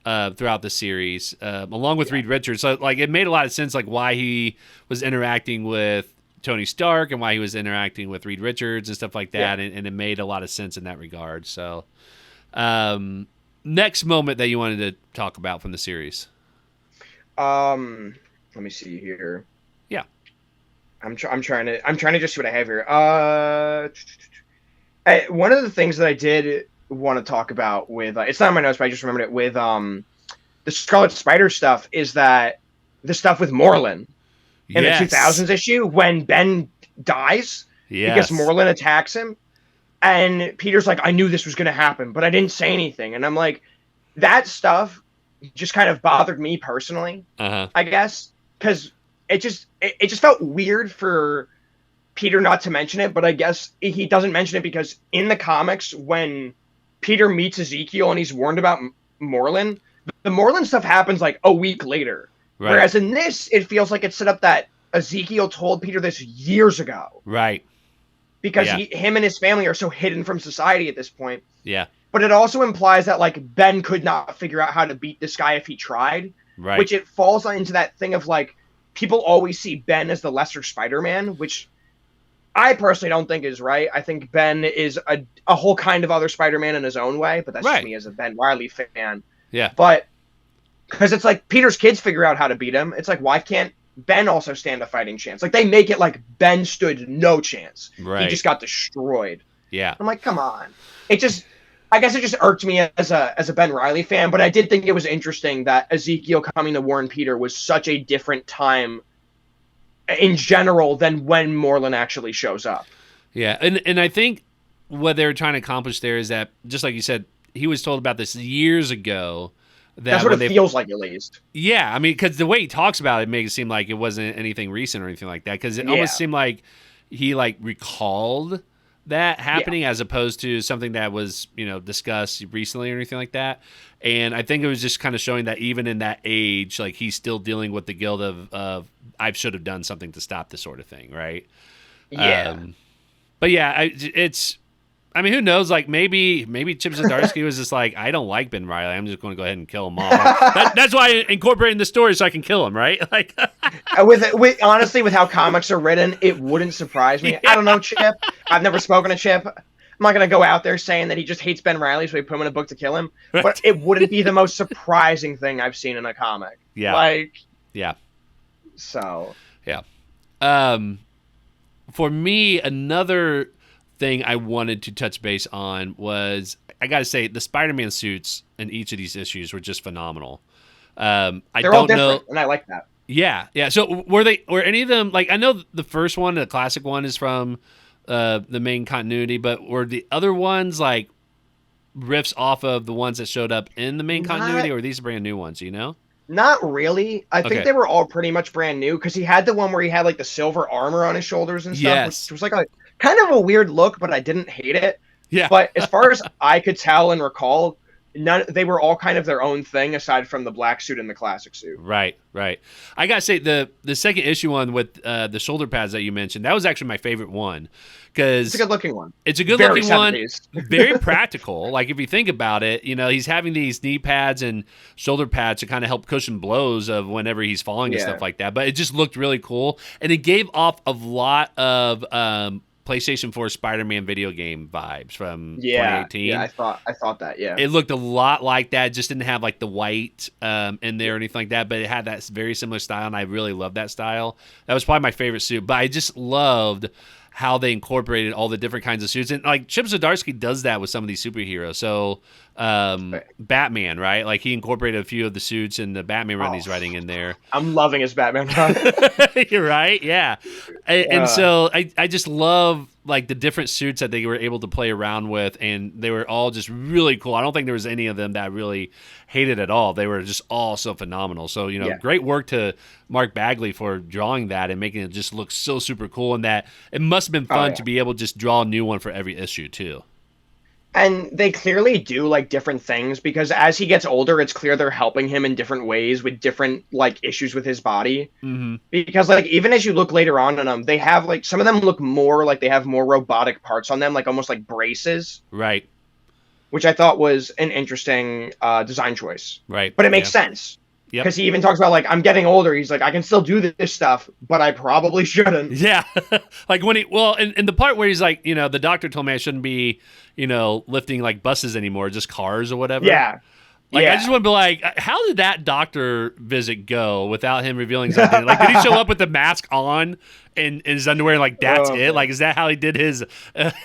throughout the series, along with Reed Richards. So, like, it made a lot of sense, like, why he was interacting with Tony Stark and why he was interacting with Reed Richards and stuff like that, and it made a lot of sense in that regard. So, next moment that you wanted to talk about from the series? Let me see here. Yeah, I'm trying to just see what I have here. One of the things that I did want to talk about with it's not in my notes, but I just remembered it with the Scarlet Spider stuff is that the stuff with Morlun in the 2000s issue when Ben dies because Morlun attacks him, and Peter's like, "I knew this was going to happen, but I didn't say anything," and I'm like, that stuff just kind of bothered me personally, I guess, because it just felt weird for Peter not to mention it, but I guess he doesn't mention it because in the comics, when Peter meets Ezekiel and he's warned about Morlun, the Morlun stuff happens like a week later. Right. Whereas in this, it feels like it's set up that Ezekiel told Peter this years ago. Right. Because him and his family are so hidden from society at this point. Yeah. But it also implies that like Ben could not figure out how to beat this guy if he tried. Right. Which it falls into that thing of like people always see Ben as the lesser Spider-Man, which I personally don't think is right. I think Ben is a whole kind of other Spider-Man in his own way, but that's just me as a Ben Reilly fan. Yeah. But because it's like Peter's kids figure out how to beat him. It's like, why can't Ben also stand a fighting chance? Like they make it like Ben stood no chance. Right. He just got destroyed. Yeah. I'm like, come on. I guess it just irked me as a Ben Reilly fan, but I did think it was interesting that Ezekiel coming to warn Peter was such a different time in general than when Moreland actually shows up. Yeah, and I think what they were trying to accomplish there is that, just like you said, he was told about this years ago. That's what it feels like, at least. Yeah, I mean, because the way he talks about it makes it seem like it wasn't anything recent or anything like that, because it almost seemed like he like recalled that happening as opposed to something that was, discussed recently or anything like that. And I think it was just kind of showing that even in that age, like he's still dealing with the guilt of I should have done something to stop this sort of thing, right? Yeah. But yeah, who knows? Like maybe Chip Zdarsky was just like, I don't like Ben Reilly. I'm just going to go ahead and kill him off. That's why I incorporated in the story so I can kill him, right? Like, honestly, with how comics are written, it wouldn't surprise me. I don't know Chip. I've never spoken to Chip. I'm not going to go out there saying that he just hates Ben Reilly, so we put him in a book to kill him. Right. But it wouldn't be the most surprising thing I've seen in a comic. Yeah. Yeah. So. Yeah. For me, another thing I wanted to touch base on was, I got to say, the Spider-Man suits in each of these issues were just phenomenal. They're all different, and I like that. Yeah. So were any of them, like, I know the first one, the classic one, is from the main continuity, but were the other ones like riffs off of the ones that showed up in the main continuity, or are these brand new ones, Not really. I think they were all pretty much brand new, because he had the one where he had like the silver armor on his shoulders and stuff, which was like a kind of a weird look, but I didn't hate it. Yeah. But as far as I could tell and recall, they were all kind of their own thing aside from the black suit and the classic suit. Right. I gotta say the second issue one with the shoulder pads that you mentioned, that was actually my favorite one, because it's a good looking one. It's a good looking one, very practical. Like if you think about it, he's having these knee pads and shoulder pads to kind of help cushion blows of whenever he's falling and stuff like that. But it just looked really cool, and it gave off a lot of PlayStation 4 Spider-Man video game vibes from 2018. Yeah, I thought that, yeah. It looked a lot like that. It just didn't have like the white in there or anything like that, but it had that very similar style, and I really loved that style. That was probably my favorite suit, but I just loved how they incorporated all the different kinds of suits. And like Chip Zdarsky does that with some of these superheroes. So Batman, right? Like he incorporated a few of the suits in the Batman run he's writing in there. I'm loving his Batman run. You're right, yeah. And so I just love like the different suits that they were able to play around with, and they were all just really cool. I don't think there was any of them that I really hated at all. They were just all so phenomenal. So, great work to Mark Bagley for drawing that and making it just look so super cool, and that it must have been fun to be able to just draw a new one for every issue too. And they clearly do like different things, because as he gets older, it's clear they're helping him in different ways with different like issues with his body. Mm-hmm. Because like even as you look later on in them, they have like some of them look more like they have more robotic parts on them, like almost like braces. Right. Which I thought was an interesting design choice. Right. But it makes sense. Because he even talks about like, I'm getting older. He's like, I can still do this stuff, but I probably shouldn't. Yeah. Like when in the part where he's like, the doctor told me I shouldn't be, lifting like buses anymore, just cars or whatever. Yeah. Like, I just want to be like, how did that doctor visit go without him revealing something? Like, did he show up with the mask on and his underwear? Like, that's it? Like, is that how he did his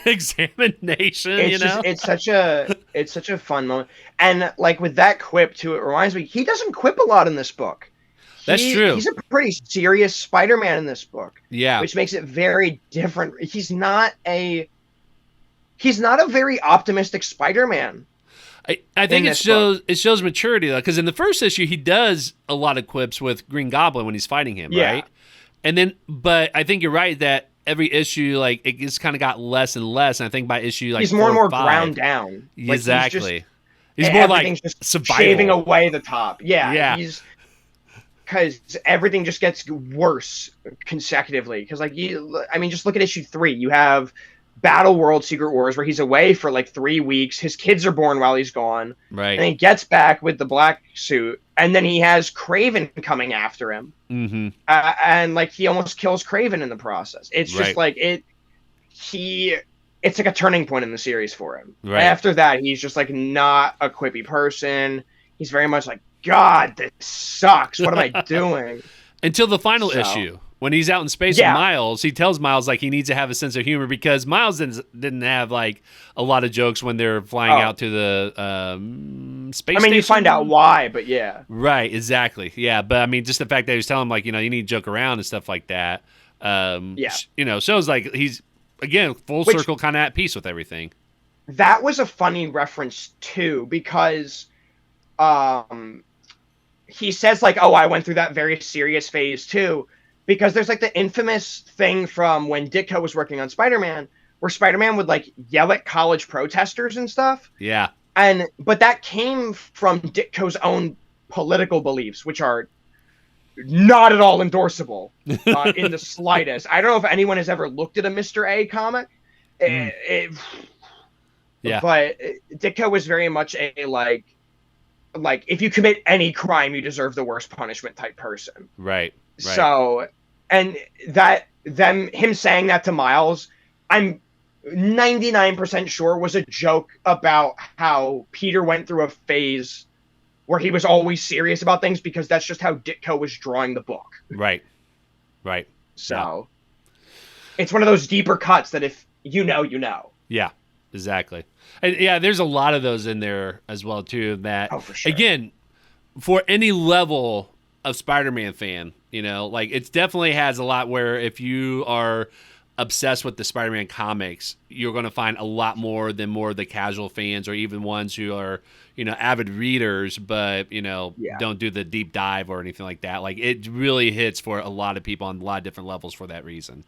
examination? It's such a fun moment. And like with that quip too, it reminds me, he doesn't quip a lot in this book. That's true. He's a pretty serious Spider-Man in this book. Yeah. Which makes it very different. He's not a very optimistic Spider-Man. I think it shows maturity, though, because in the first issue he does a lot of quips with Green Goblin when he's fighting him, right? And then, but I think you're right that every issue, like, it just kind of got less and less. And I think by issue like he's more and more 5, ground down. Exactly. He's more like just survival. shaving away the top. Yeah. because everything just gets worse consecutively. Because just look at issue 3. You have Battle World Secret Wars, where he's away for like 3 weeks. His kids are born while he's gone. Right. And he gets back with the black suit, and then he has Kraven coming after him. Mm-hmm. And like he almost kills Kraven in the process. It's just like it's like a turning point in the series for him. Right. After that, he's just like not a quippy person. He's very much like, God, this sucks. What am I doing? Until the final issue. When he's out in space with Miles, he tells Miles like he needs to have a sense of humor, because Miles didn't have like a lot of jokes when they're flying out to the space station. You find out why, but yeah. Right, exactly. Yeah, but I mean, just the fact that he was telling him like, you need to joke around and stuff like that. Shows like he's, again, full circle, kind of at peace with everything. That was a funny reference too, because he says like, oh, I went through that very serious phase too. Because there's like the infamous thing from when Ditko was working on Spider-Man, where Spider-Man would like yell at college protesters and stuff. Yeah. But that came from Ditko's own political beliefs, which are not at all endorsable in the slightest. I don't know if anyone has ever looked at a Mr. A comic. Yeah. But Ditko was very much a like if you commit any crime, you deserve the worst punishment type person. Right. So, and him saying that to Miles, I'm 99% sure was a joke about how Peter went through a phase where he was always serious about things, because that's just how Ditko was drawing the book. Right. So, it's one of those deeper cuts that if you know, you know. Yeah, exactly. And yeah, there's a lot of those in there as well too, that, for sure. Again, for any level of Spider-Man fan, like it definitely has a lot where if you are obsessed with the Spider-Man comics, you're going to find a lot more than more of the casual fans, or even ones who are, avid readers, but, don't do the deep dive or anything like that. Like it really hits for a lot of people on a lot of different levels for that reason.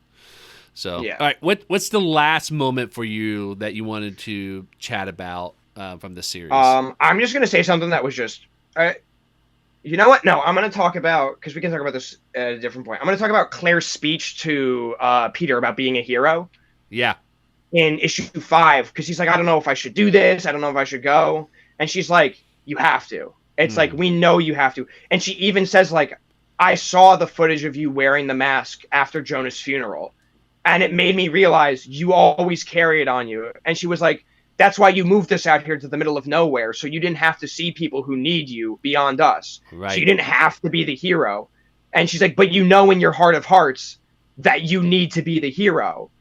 So, All right, what's the last moment for you that you wanted to chat about from the series? I'm just going to say something that was just, you know what? No, I'm going to talk about, because we can talk about this at a different point. I'm going to talk about Claire's speech to Peter about being a hero. Yeah. In issue 5, because he's like, I don't know if I should do this. I don't know if I should go. And she's like, you have to. It's like, we know you have to. And she even says, like, I saw the footage of you wearing the mask after Jonah's funeral, and it made me realize you always carry it on you. And she was like, that's why you moved us out here to the middle of nowhere, so you didn't have to see people who need you beyond us. Right. So you didn't have to be the hero. And she's like, but you know in your heart of hearts that you need to be the hero.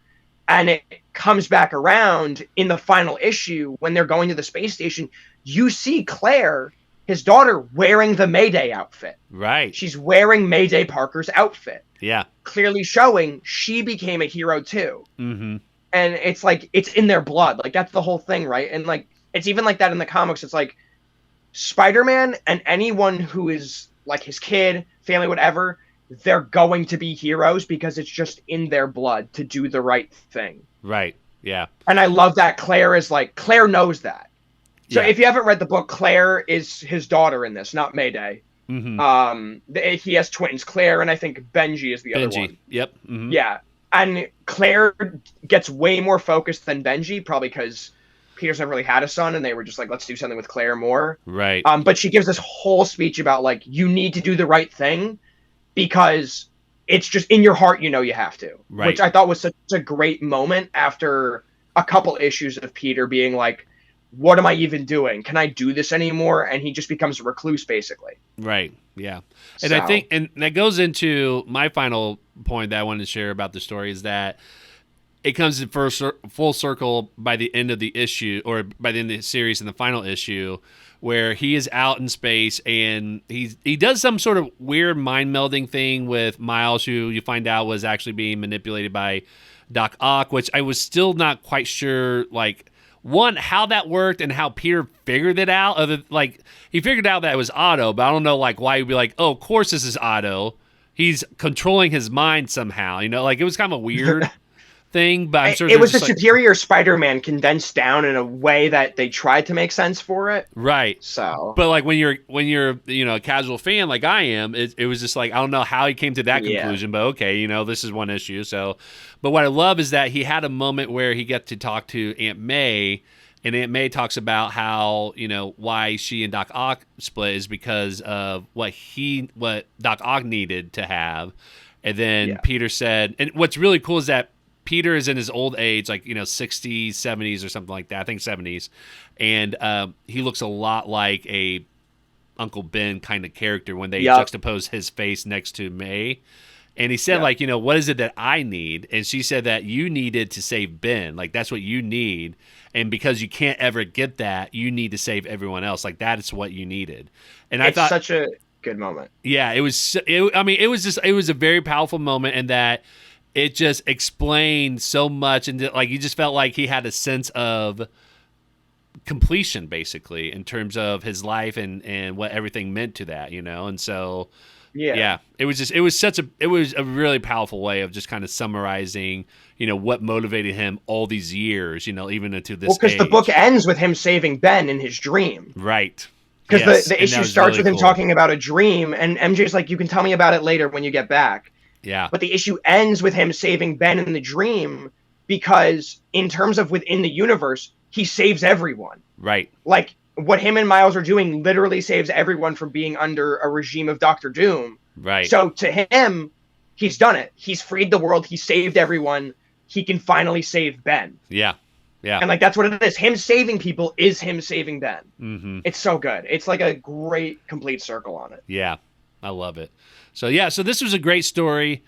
And it comes back around in the final issue when they're going to the space station. You see Claire, his daughter, wearing the Mayday outfit. Right. She's wearing Mayday Parker's outfit. Yeah. Clearly showing she became a hero too. Mm-hmm. And it's like, it's in their blood. Like, that's the whole thing, right? And, like, it's even like that in the comics. It's like Spider-Man and anyone who is, like, his kid, family, whatever, they're going to be heroes because it's just in their blood to do the right thing. Right, yeah. And I love that Claire knows that. So if you haven't read the book, Claire is his daughter in this, not Mayday. Mm-hmm. He has twins, Claire, and I think Benji is the other one. Yep. Mm-hmm. Yeah. And Claire gets way more focused than Benji, probably because Peter's never really had a son, and they were just like, let's do something with Claire more. Right. But she gives this whole speech about, like, you need to do the right thing because it's just in your heart, you know you have to. Right. Which I thought was such a great moment after a couple issues of Peter being like, what am I even doing? Can I do this anymore? And he just becomes a recluse, basically. Right. Yeah. And I think, and that goes into my final point that I wanted to share about the story, is that it comes in full circle by the end of the issue, or by the end of the series in the final issue, where he is out in space and he does some sort of weird mind melding thing with Miles, who you find out was actually being manipulated by Doc Ock, which I was still not quite sure, like, one, how that worked and how Peter figured it out. Like, he figured out that it was Otto, but I don't know, like, why he'd be like, oh, of course this is Otto. He's controlling his mind somehow, like, it was kind of weird. thing, but I'm sure It was the just like, Superior Spider-Man condensed down in a way that they tried to make sense for it. right. So, But like when you're a casual fan like I am, it was just like I don't know how he came to that yeah. conclusion, but okay, this is one issue. So, but what I love is that he had a moment where he got to talk to Aunt May, and Aunt May talks about how why she and Doc Ock split is because of what Doc Ock needed to have, and then Peter said, and what's really cool is that Peter is in his old age, like 60s, 70s, or something like that. I think 70s, and he looks a lot like a Uncle Ben kind of character when they juxtapose his face next to May. And he said, what is it that I need? And she said that you needed to save Ben. Like, that's what you need. And because you can't ever get that, you need to save everyone else. Like, that is what you needed. And I thought such a good moment. Yeah, it was a very powerful moment, and that it just explained so much. And like, you just felt like he had a sense of completion, basically, in terms of his life and what everything meant to that, and so it was a really powerful way of just kind of summarizing what motivated him all these years, even into this because the book ends with him saving Ben in his dream, right? Because the issue starts with him talking about a dream, and MJ's like, you can tell me about it later when you get back. But the issue ends with him saving Ben in the dream, because in terms of within the universe, he saves everyone. Right. Like, what him and Miles are doing literally saves everyone from being under a regime of Doctor Doom. Right. So to him, he's done it. He's freed the world. He saved everyone. He can finally save Ben. Yeah. Yeah. And like, that's what it is. Him saving people is him saving Ben. Mm-hmm. It's so good. It's like a great complete circle on it. Yeah. I love it. So this was a great story.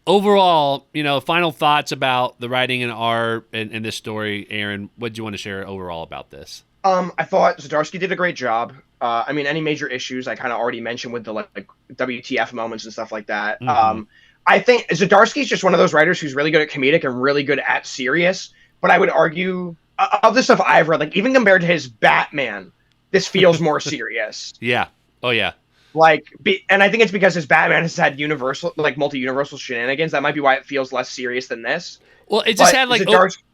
Overall, final thoughts about the writing and art in this story, Aaron. What do you want to share overall about this? I thought Zdarsky did a great job. Any major issues I kind of already mentioned with the like WTF moments and stuff like that. Mm-hmm. I think Zdarsky's just one of those writers who's really good at comedic and really good at serious. But I would argue, of the stuff I've read, like even compared to his Batman, this feels more serious. Yeah. Oh yeah. And I think it's because his Batman has had multi-universal shenanigans. That might be why it feels less serious than this. Well, it just had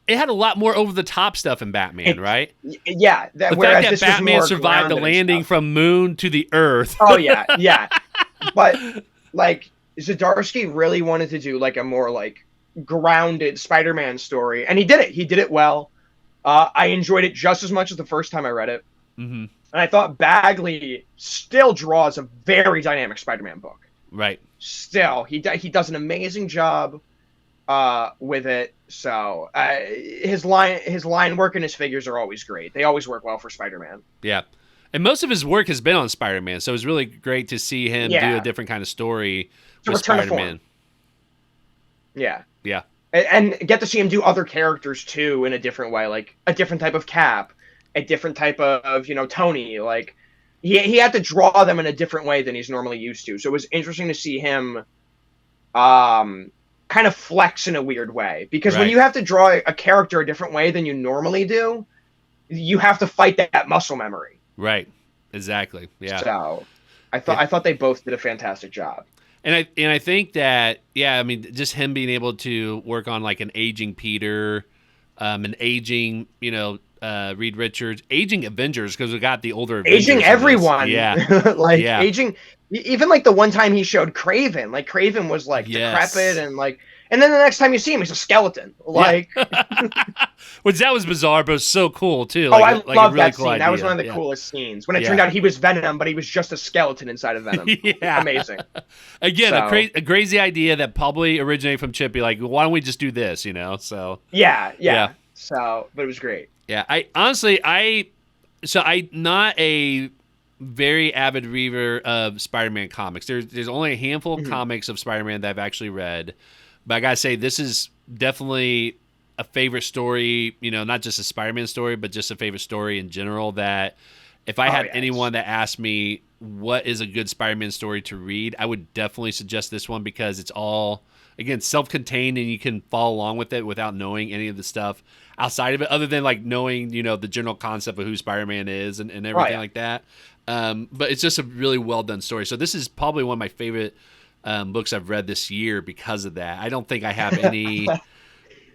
it had a lot more over-the-top stuff in Batman, right? Yeah. The fact that Batman survived the landing from Moon to the Earth. Oh, yeah, yeah. But, like, Zdarsky really wanted to do, like, a more, like, grounded Spider-Man story. And he did it. He did it well. I enjoyed it just as much as the first time I read it. Mm-hmm. And I thought Bagley still draws a very dynamic Spider-Man book. Right. Still, he does an amazing job with it. So his line work and his figures are always great. They always work well for Spider-Man. Yeah. And most of his work has been on Spider-Man, so it's really great to see him do a different kind of story with Spider-Man. Yeah. Yeah. And get to see him do other characters too in a different way, like a different type of Cap, a different type of Tony. Like he had to draw them in a different way than he's normally used to. So it was interesting to see him kind of flex in a weird way, because when you have to draw a character a different way than you normally do, you have to fight that muscle memory. Right. Exactly. Yeah. So I thought they both did a fantastic job. And I think that, just him being able to work on like an aging Peter, an aging, Reed Richards, aging Avengers, because we got the older Avengers. Aging everyone. Yeah. Aging, even like the one time he showed Kraven, like Kraven was like decrepit and then the next time you see him, he's a skeleton. Like, which that was bizarre, but it was so cool too. I love that scene. That was one of the coolest scenes. When it turned out he was Venom, but he was just a skeleton inside of Venom. Amazing. Again, a crazy idea that probably originated from Chippy. Like, why don't we just do this? So yeah. So, but it was great. Yeah, I'm not a very avid reader of Spider-Man comics. There's only a handful of comics of Spider-Man that I've actually read. But I gotta say, this is definitely a favorite story, not just a Spider-Man story, but just a favorite story in general, that if I had anyone that asked me what is a good Spider-Man story to read, I would definitely suggest this one, because it's all, again, self-contained and you can follow along with it without knowing any of the stuff outside of it, other than like knowing, the general concept of who Spider-Man is and everything like that. But it's just a really well done story. So this is probably one of my favorite books I've read this year because of that. I don't think I have any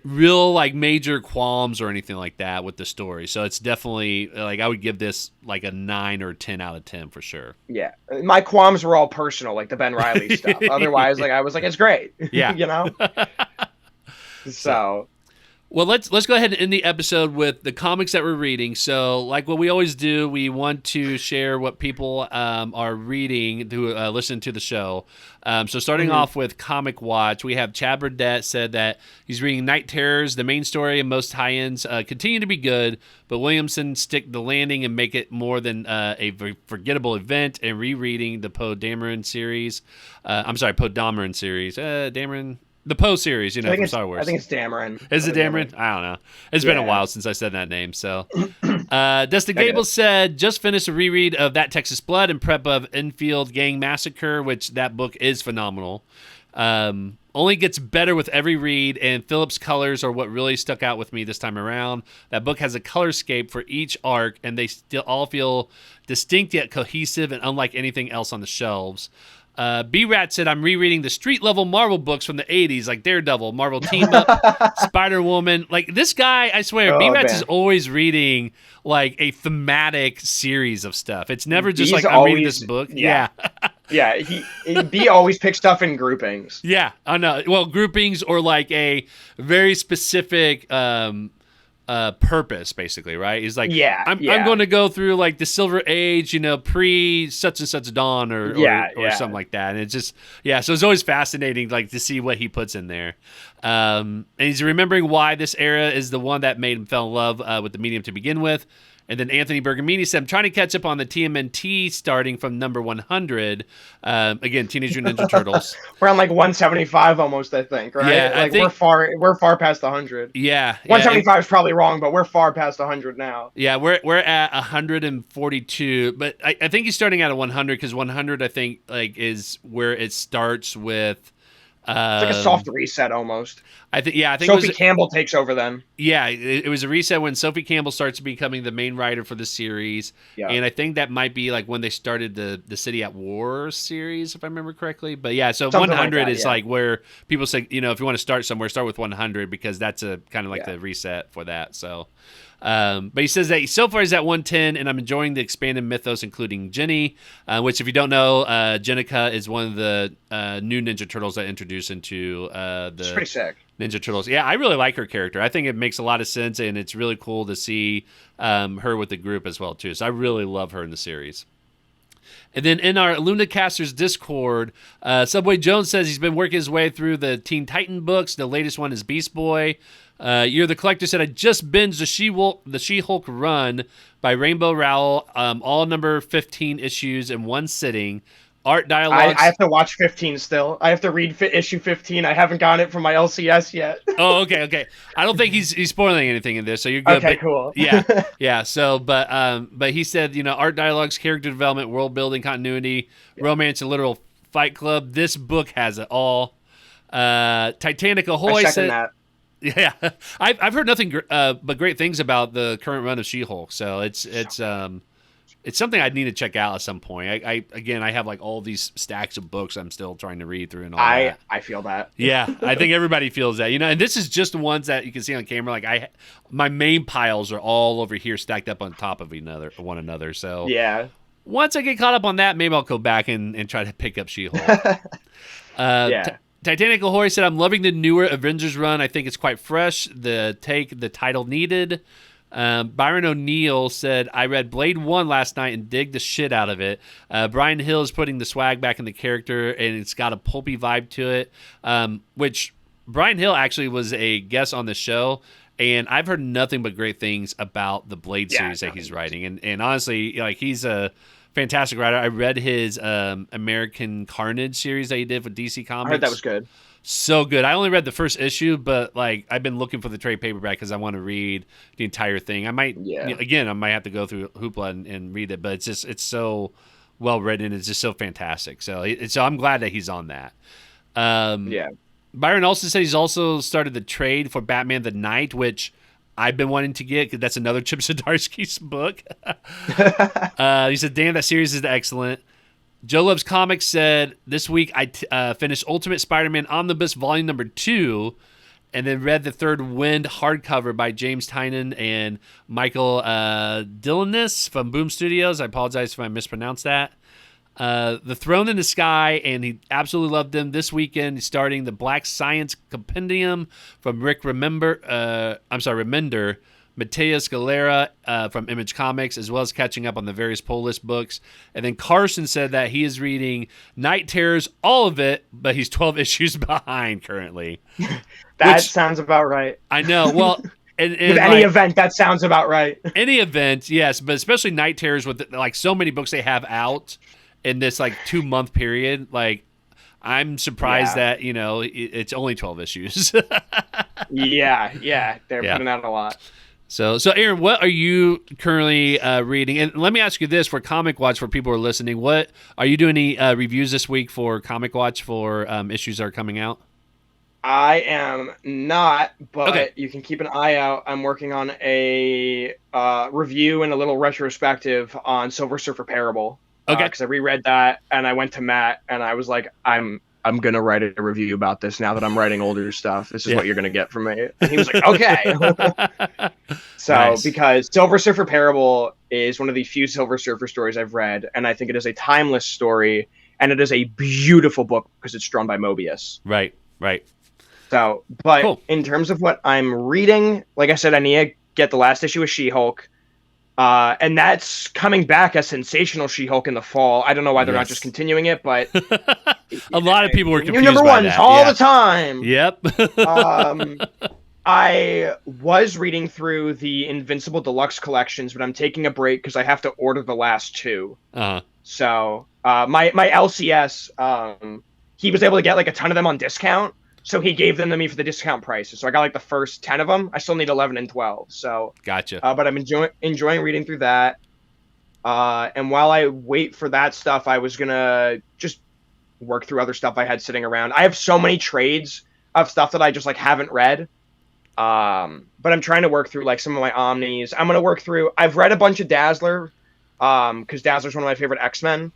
real like major qualms or anything like that with the story. So it's definitely like I would give this like a 9 or 10 out of 10 for sure. Yeah, my qualms were all personal, like the Bein Reilly stuff. Otherwise, like I was like, it's great. Yeah. You know. So. Well, let's go ahead and end the episode with the comics that we're reading. So, like what we always do, we want to share what people are reading who listen to the show. So, starting off with Comic Watch, we have Chad Burdett said that he's reading Night Terrors. The main story and most tie-ins continue to be good, but Williamson stick the landing and make it more than a forgettable event. And rereading the Poe Dameron series. Poe Dameron series. Dameron. The Poe series, from Star Wars. I think it's Dameron. Is it Dameron? I don't know. It's been a while since I said that name. So, Dustin Gable said, just finished a reread of That Texas Blood and prep of Enfield Gang Massacre, which that book is phenomenal. Only gets better with every read, and Phillips' colors are what really stuck out with me this time around. That book has a colorscape for each arc, and they still all feel distinct yet cohesive and unlike anything else on the shelves. B-Rat said, I'm rereading the street-level Marvel books from the 80s, like Daredevil, Marvel Team-Up, Spider-Woman. Like, this guy, I swear, B-Rat is always reading, like, a thematic series of stuff. It's never just I'm reading this book. Yeah. Yeah, B always picks stuff in groupings. Yeah, I know. Well, groupings or, like, a very specific purpose, basically, right? He's like, I'm going to go through like the Silver Age, pre such and such dawn or something like that. And it's just, so it's always fascinating, like to see what he puts in there. And he's remembering why this era is the one that made him fall in love with the medium to begin with. And then Anthony Bergamini said, I'm trying to catch up on the TMNT starting from number 100. Again, Teenage Mutant Ninja Turtles. We're on like 175 almost, I think, right? Yeah, like we're far past 100. Yeah. 175 is probably wrong, but we're far past 100 now. Yeah, we're at 142, but I think he's starting out at 100 because 100 I think like is where it starts with. It's like a soft reset almost. I think Sophie Campbell takes over then. Yeah, it was a reset when Sophie Campbell starts becoming the main writer for the series. Yeah. And I think that might be like when they started the City at War series, if I remember correctly. But yeah, so something 100 like that, is like where people say, if you want to start somewhere, start with 100 because that's a kind of like the reset for that. So, but he says that so far he's at 110, and I'm enjoying the expanded mythos, including Jenny, which if you don't know, Jennica is one of the new Ninja Turtles that introduced into It's pretty sick. Ninja Turtles. Yeah, I really like her character. I think it makes a lot of sense, and it's really cool to see her with the group as well, too. So I really love her in the series. And then in our Lunacasters Discord, Subway Jones says he's been working his way through the Teen Titan books. The latest one is Beast Boy. You're the Collector said, I just binged the She-Hulk run by Rainbow Rowell, all number 15 issues in one sitting. Art dialogues. I have to watch 15 still. I have to read issue 15. I haven't gotten it from my LCS yet. Oh, okay. I don't think he's spoiling anything in this, so you're good. Okay, cool. Yeah. So, but he said, art dialogues, character development, world building, continuity, romance, and literal fight club. This book has it all. Titanic Ahoy said that. Yeah, I've heard nothing but great things about the current run of She-Hulk. So it's something I'd need to check out at some point. I have like all these stacks of books I'm still trying to read through and all that. I feel that. Yeah, I think everybody feels that. And this is just the ones that you can see on camera. Like my main piles are all over here stacked up on top of one another. So yeah, once I get caught up on that, maybe I'll go back and try to pick up She-Hulk. Titanic Ahoy said, I'm loving the newer Avengers run. I think it's quite fresh. The title needed. Byron O'Neill said, I read Blade 1 last night and digged the shit out of it. Brian Hill is putting the swag back in the character, and it's got a pulpy vibe to it, which Brian Hill actually was a guest on the show, and I've heard nothing but great things about the Blade series that he's writing. And honestly, like he's a fantastic writer. I read his American Carnage series that he did with DC Comics. I heard that was good. So good. I only read the first issue, but like I've been looking for the trade paperback because I want to read the entire thing. I might, I might have to go through Hoopla and read it, but it's so well written. It's just so fantastic. So I'm glad that he's on that. Byron also said he's also started the trade for Batman the Knight, which I've been wanting to get because that's another Chip Zdarsky's book. He said, damn, that series is excellent. Joe Loves Comics said, this week I finished Ultimate Spider-Man Omnibus Volume number 2, And then read the third Wind hardcover by James Tynan and Michael Dillanis from Boom Studios. I apologize if I mispronounced that. The Throne in the Sky, and he absolutely loved them. This weekend, he's starting the Black Science Compendium from Rick Remender, Mateus Galera from Image Comics, as well as catching up on the various pull list books. And then Carson said that he is reading Night Terrors, all of it, but he's 12 issues behind currently. That sounds about right. I know. Well, and with any event, that sounds about right. Any event, yes, but especially Night Terrors with like so many books they have out in this like 2-month period. Like, I'm surprised that it's only 12 issues. yeah, they're putting out a lot. So Aaron, what are you currently reading? And let me ask you this for Comic Watch, for people who are listening, what are you doing? Any reviews this week for Comic Watch for issues that are coming out? I am not, but you can keep an eye out. I'm working on a review and a little retrospective on Silver Surfer Parable. Okay. Because I reread that, and I went to Matt, and I was like, I'm gonna write a review about this now that I'm writing older stuff. This is what you're gonna get from me. And he was like, okay. So nice. Because Silver Surfer Parable is one of the few Silver Surfer stories I've read, and I think it is a timeless story, and it is a beautiful book because it's drawn by Mobius. Right. So, but cool. In terms of what I'm reading, like I said, I need to get the last issue of She-Hulk. And that's coming back as Sensational She-Hulk in the fall. I don't know why they're not just continuing it, but a lot of people were confused number by ones that. all the time. Yep. I was reading through the Invincible Deluxe collections, but I'm taking a break because I have to order the last two. So my LCS, he was able to get like a ton of them on discount. So he gave them to me for the discount prices. So I got like the first 10 of them. I still need 11 and 12. So gotcha. But I'm enjoying reading through that. And while I wait for that stuff, I was gonna just work through other stuff I had sitting around. I have so many trades of stuff that I just like haven't read. But I'm trying to work through like some of my Omnis. I'm gonna work through. I've read a bunch of Dazzler, because Dazzler's one of my favorite X-Men.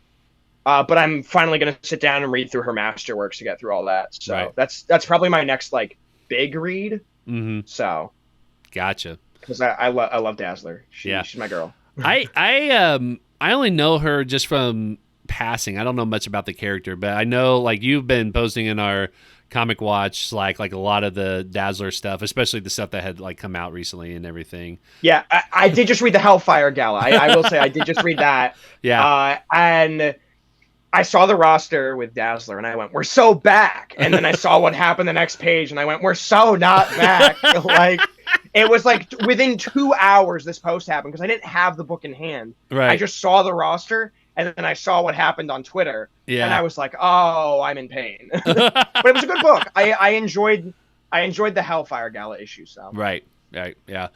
But I'm finally going to sit down and read through her masterworks to get through all that. So that's probably my next like big read. Mm-hmm. So, gotcha. Because I love Dazzler. She's my girl. I only know her just from passing. I don't know much about the character, but I know like you've been posting in our Comic Watch Slack like a lot of the Dazzler stuff, especially the stuff that had like come out recently and everything. Yeah, I did just read the Hellfire Gala. I will say I did just read that. Yeah, and I saw the roster with Dazzler, and I went, "We're so back." And then I saw what happened the next page, and I went, "We're so not back." Like, it was like within 2 hours this post happened because I didn't have the book in hand. Right. I just saw the roster, and then I saw what happened on Twitter, and I was like, "Oh, I'm in pain." But it was a good book. I enjoyed the Hellfire Gala issue. So right, yeah.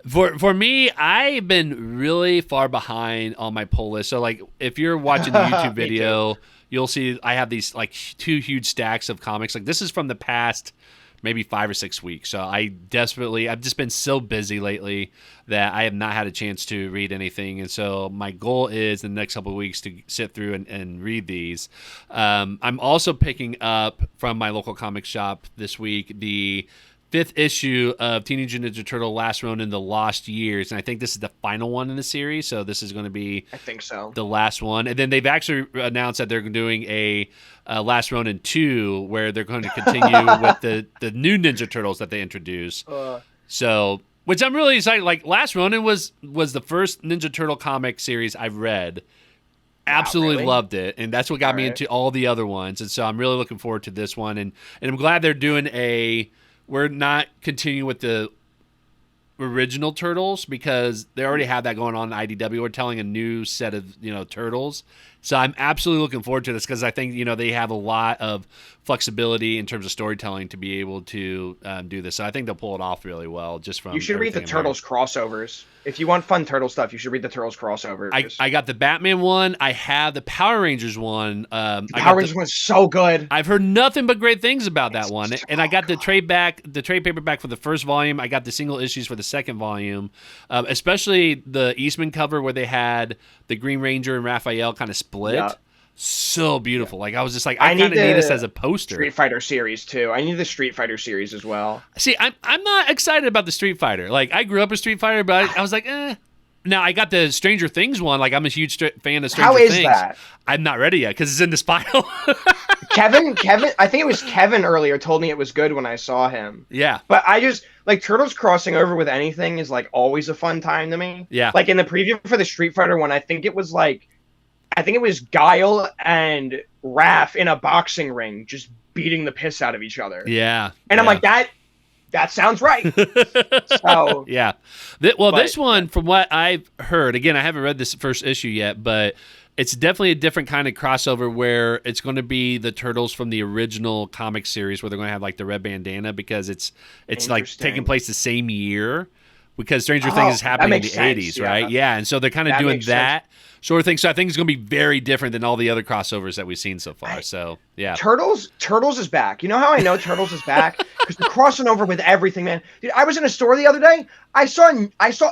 For me, I've been really far behind on my pull list. So, like, if you're watching the YouTube video, you'll see I have these, like, 2 huge stacks of comics. Like, this is from the past maybe 5 or 6 weeks. So, I've just been so busy lately that I have not had a chance to read anything. And so, my goal is in the next couple of weeks to sit through and read these. I'm also picking up from my local comic shop this week the 5th issue of Teenage Ninja Turtle Last Ronin: The Lost Years, and I think this is the final one in the series, so this is going to be the last one. And then they've actually announced that they're doing a Last Ronin 2, where they're going to continue with the new Ninja Turtles that they introduced. So, which I'm really excited. Like, Last Ronin was the first Ninja Turtle comic series I've read. Absolutely loved it, and that's what got me into all the other ones. And so I'm really looking forward to this one, and I'm glad they're doing we're not continuing with the original Turtles because they already have that going on in IDW. We're telling a new set of Turtles. So I'm absolutely looking forward to this because I think they have a lot of flexibility in terms of storytelling to be able to do this. So I think they'll pull it off really well. Just from you should read the Turtles crossovers. If you want fun Turtle stuff, you should read the Turtles crossovers. I got the Batman one. I have the Power Rangers one. Power Rangers one's so good. I've heard nothing but great things about that one. And I got the trade paperback for the first volume. I got the single issues for the second volume, especially the Eastman cover where they had the Green Ranger and Raphael kind of split. Yeah. so beautiful. Like I was just like, I I need kind of need the this as a poster. Street Fighter series too. I need the Street Fighter series as well. See, I'm not excited about the Street Fighter. Like I grew up with Street Fighter, but I was like, eh. Now I got the Stranger Things one. Like I'm a huge fan of Stranger Things. How is that? I'm not ready yet because it's in the spiral. Kevin, I think it was Kevin earlier told me it was good when I saw him. Yeah. But I just like Turtles crossing over with anything is like always a fun time to me. Yeah. Like in the preview for the Street Fighter one, I think it was Guile and Raph in a boxing ring just beating the piss out of each other. Yeah. And I'm like, that sounds right. So yeah. This one, from what I've heard, again, I haven't read this first issue yet, but it's definitely a different kind of crossover where it's going to be the Turtles from the original comic series where they're going to have like the red bandana because it's like taking place the same year because Stranger Things is happening in the 80s, right? Yeah. And so they're kind of doing that sort of thing. So I think it's going to be very different than all the other crossovers that we've seen so far. So yeah. Turtles is back. You know how I know Turtles is back? Because they're crossing over with everything, man. Dude, I was in a store the other day. I saw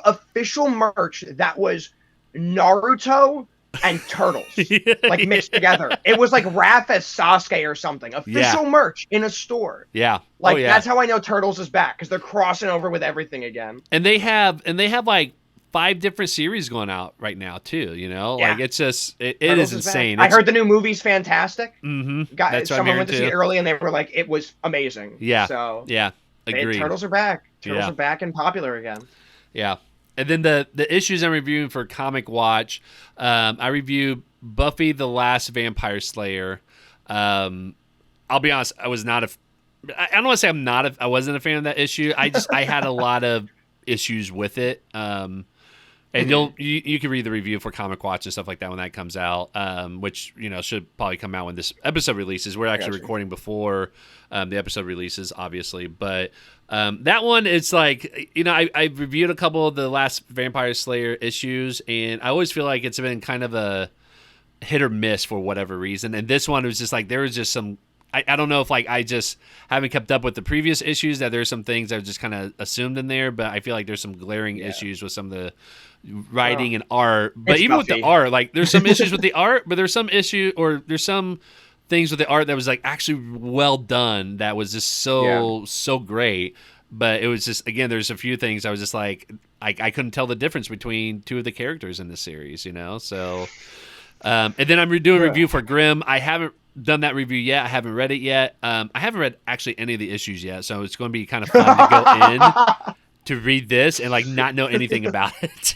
official merch that was Naruto and Turtles like mixed together. It was like Raph as Sasuke or something. Official merch in a store. Yeah. Like that's how I know Turtles is back because they're crossing over with everything again. And they have like 5 different series going out right now too. You know, like it's just it is insane. I heard the new movie's fantastic. Mm-hmm. Someone went to see it early and they were like, it was amazing. Yeah. So yeah, agreed. Turtles are back. Turtles are back and popular again. Yeah. And then the issues I'm reviewing for Comic Watch, I review Buffy the Last Vampire Slayer. I'll be honest, I was not I don't want to say I wasn't a fan of that issue. I had a lot of issues with it. And you can read the review for Comic Watch and stuff like that when that comes out, which should probably come out when this episode releases. We're actually recording before the episode releases, obviously, but that one, it's like I reviewed a couple of the last Vampire Slayer issues, and I always feel like it's been kind of a hit or miss for whatever reason. And this one was just like there was just some. I don't know if like I just haven't kept up with the previous issues that there's some things that are just kind of assumed in there, but I feel like there's some glaring issues with some of the writing and art. But even with the art, like there's some issues with the art, but there's some things with the art that was like actually well done that was just so great. But it was just, again, there's a few things I was just like I couldn't tell the difference between 2 of the characters in the series, so and then I'm doing a review for Grimm. I haven't done that review yet. I haven't read it yet. I haven't read actually any of the issues yet, so it's going to be kind of fun to go in to read this and like not know anything about it.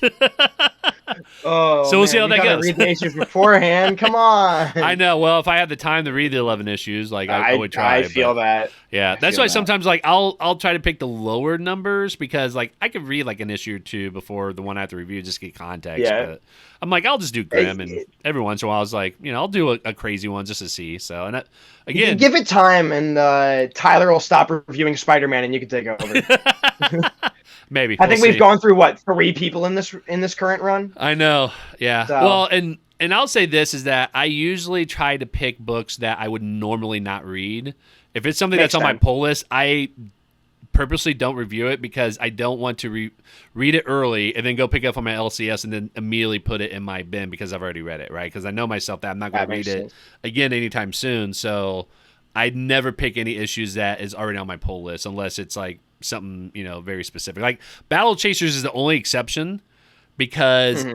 So we'll see how that goes. Read the issues beforehand. Come on. I know. Well, if I had the time to read the 11 issues, like I would try. I feel that. Yeah, that's why sometimes like I'll try to pick the lower numbers because like I could read like an issue or 2 before the one I have to review just to get context. Yeah. But I'm like I'll just do Grimm, and every once in a while I was like I'll do a crazy one just to see. So and again, give it time, and Tyler will stop reviewing Spider-Man, and you can take over. Maybe. I think we've gone through 3 people in this current run. I know. Yeah. So. Well, and I'll say this is that I usually try to pick books that I would normally not read. If it's something that's on my pull list, I purposely don't review it because I don't want to read it early and then go pick up on my LCS and then immediately put it in my bin because I've already read it, right? Because I know myself that I'm not going to read it again anytime soon. So I'd never pick any issues that is already on my pull list unless it's like something very specific. Like Battle Chasers is the only exception because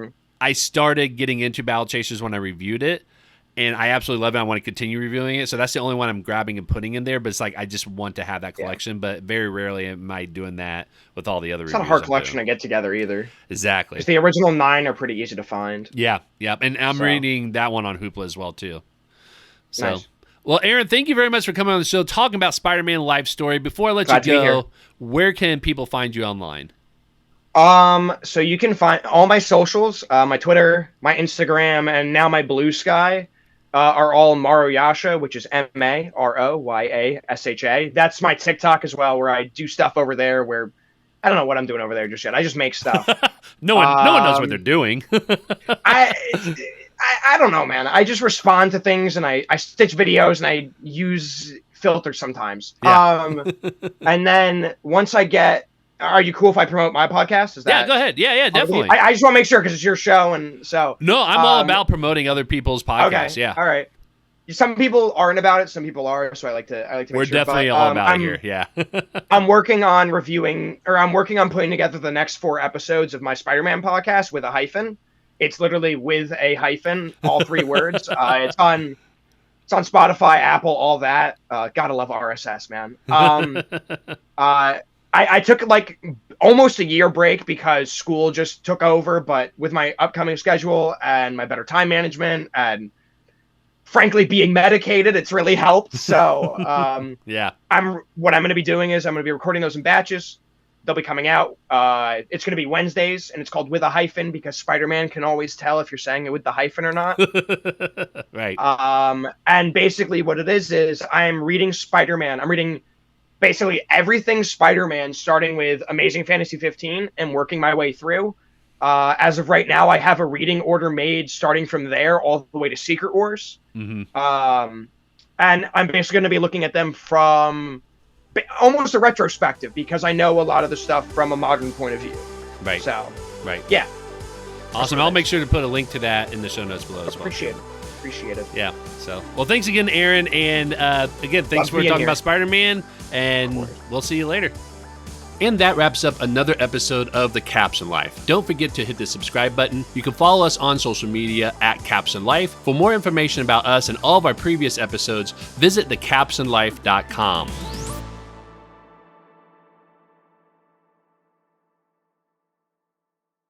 I started getting into Battle Chasers when I reviewed it, and I absolutely love it. I want to continue reviewing it, so that's the only one I'm grabbing and putting in there. But it's like I just want to have that collection, but very rarely am I doing that with all the other. It's not a hard collection to get together either. Exactly. The original 9 are pretty easy to find. Yeah, and I'm reading that one on Hoopla as well too. So. Nice. Well, Aaron, thank you very much for coming on the show, talking about Spider-Man Life Story. Before I let you go, where can people find you online? So you can find all my socials, my Twitter, my Instagram, and now my Blue Sky are all Maroyasha, which is Maroyasha. That's my TikTok as well, where I do stuff over there where I don't know what I'm doing over there just yet. I just make stuff. No one knows what they're doing. I don't know, man. I just respond to things, and I stitch videos, and I use filters sometimes. Yeah. And then once I get Are you cool if I promote my podcast? Is that? Yeah, go ahead. Yeah, definitely. I just want to make sure because it's your show, and so. No, I'm all about promoting other people's podcasts. Okay. Yeah. All right. Some people aren't about it. Some people are. So I like to. We're make sure, definitely all about it here. Yeah. I'm working on putting together the next 4 episodes of my Spider-Man podcast with a hyphen. It's literally with a hyphen, all 3 words. It's on Spotify, Apple, all that. Gotta love RSS, man. I took like almost a year break because school just took over, but with my upcoming schedule and my better time management and frankly being medicated, it's really helped. So yeah. What I'm going to be doing is I'm going to be recording those in batches. They'll be coming out. It's going to be Wednesdays, and it's called With a Hyphen because Spider-Man can always tell if you're saying it with the hyphen or not. Right. And basically what it is I'm reading Spider-Man. I'm reading basically everything Spider-Man, starting with Amazing Fantasy 15 and working my way through. As of right now, I have a reading order made starting from there all the way to Secret Wars. Mm-hmm. And I'm basically going to be looking at them from almost a retrospective because I know a lot of the stuff from a modern point of view. Right. So, right. Yeah. Awesome. I'll make sure to put a link to that in the show notes below as well. Appreciate it. Yeah. So, well, thanks again, Aaron. And again, thanks for talking about Spider-Man. And we'll see you later. And that wraps up another episode of The Capson Life. Don't forget to hit the subscribe button. You can follow us on social media at Capson Life. For more information about us and all of our previous episodes, visit thecapsonlife.com.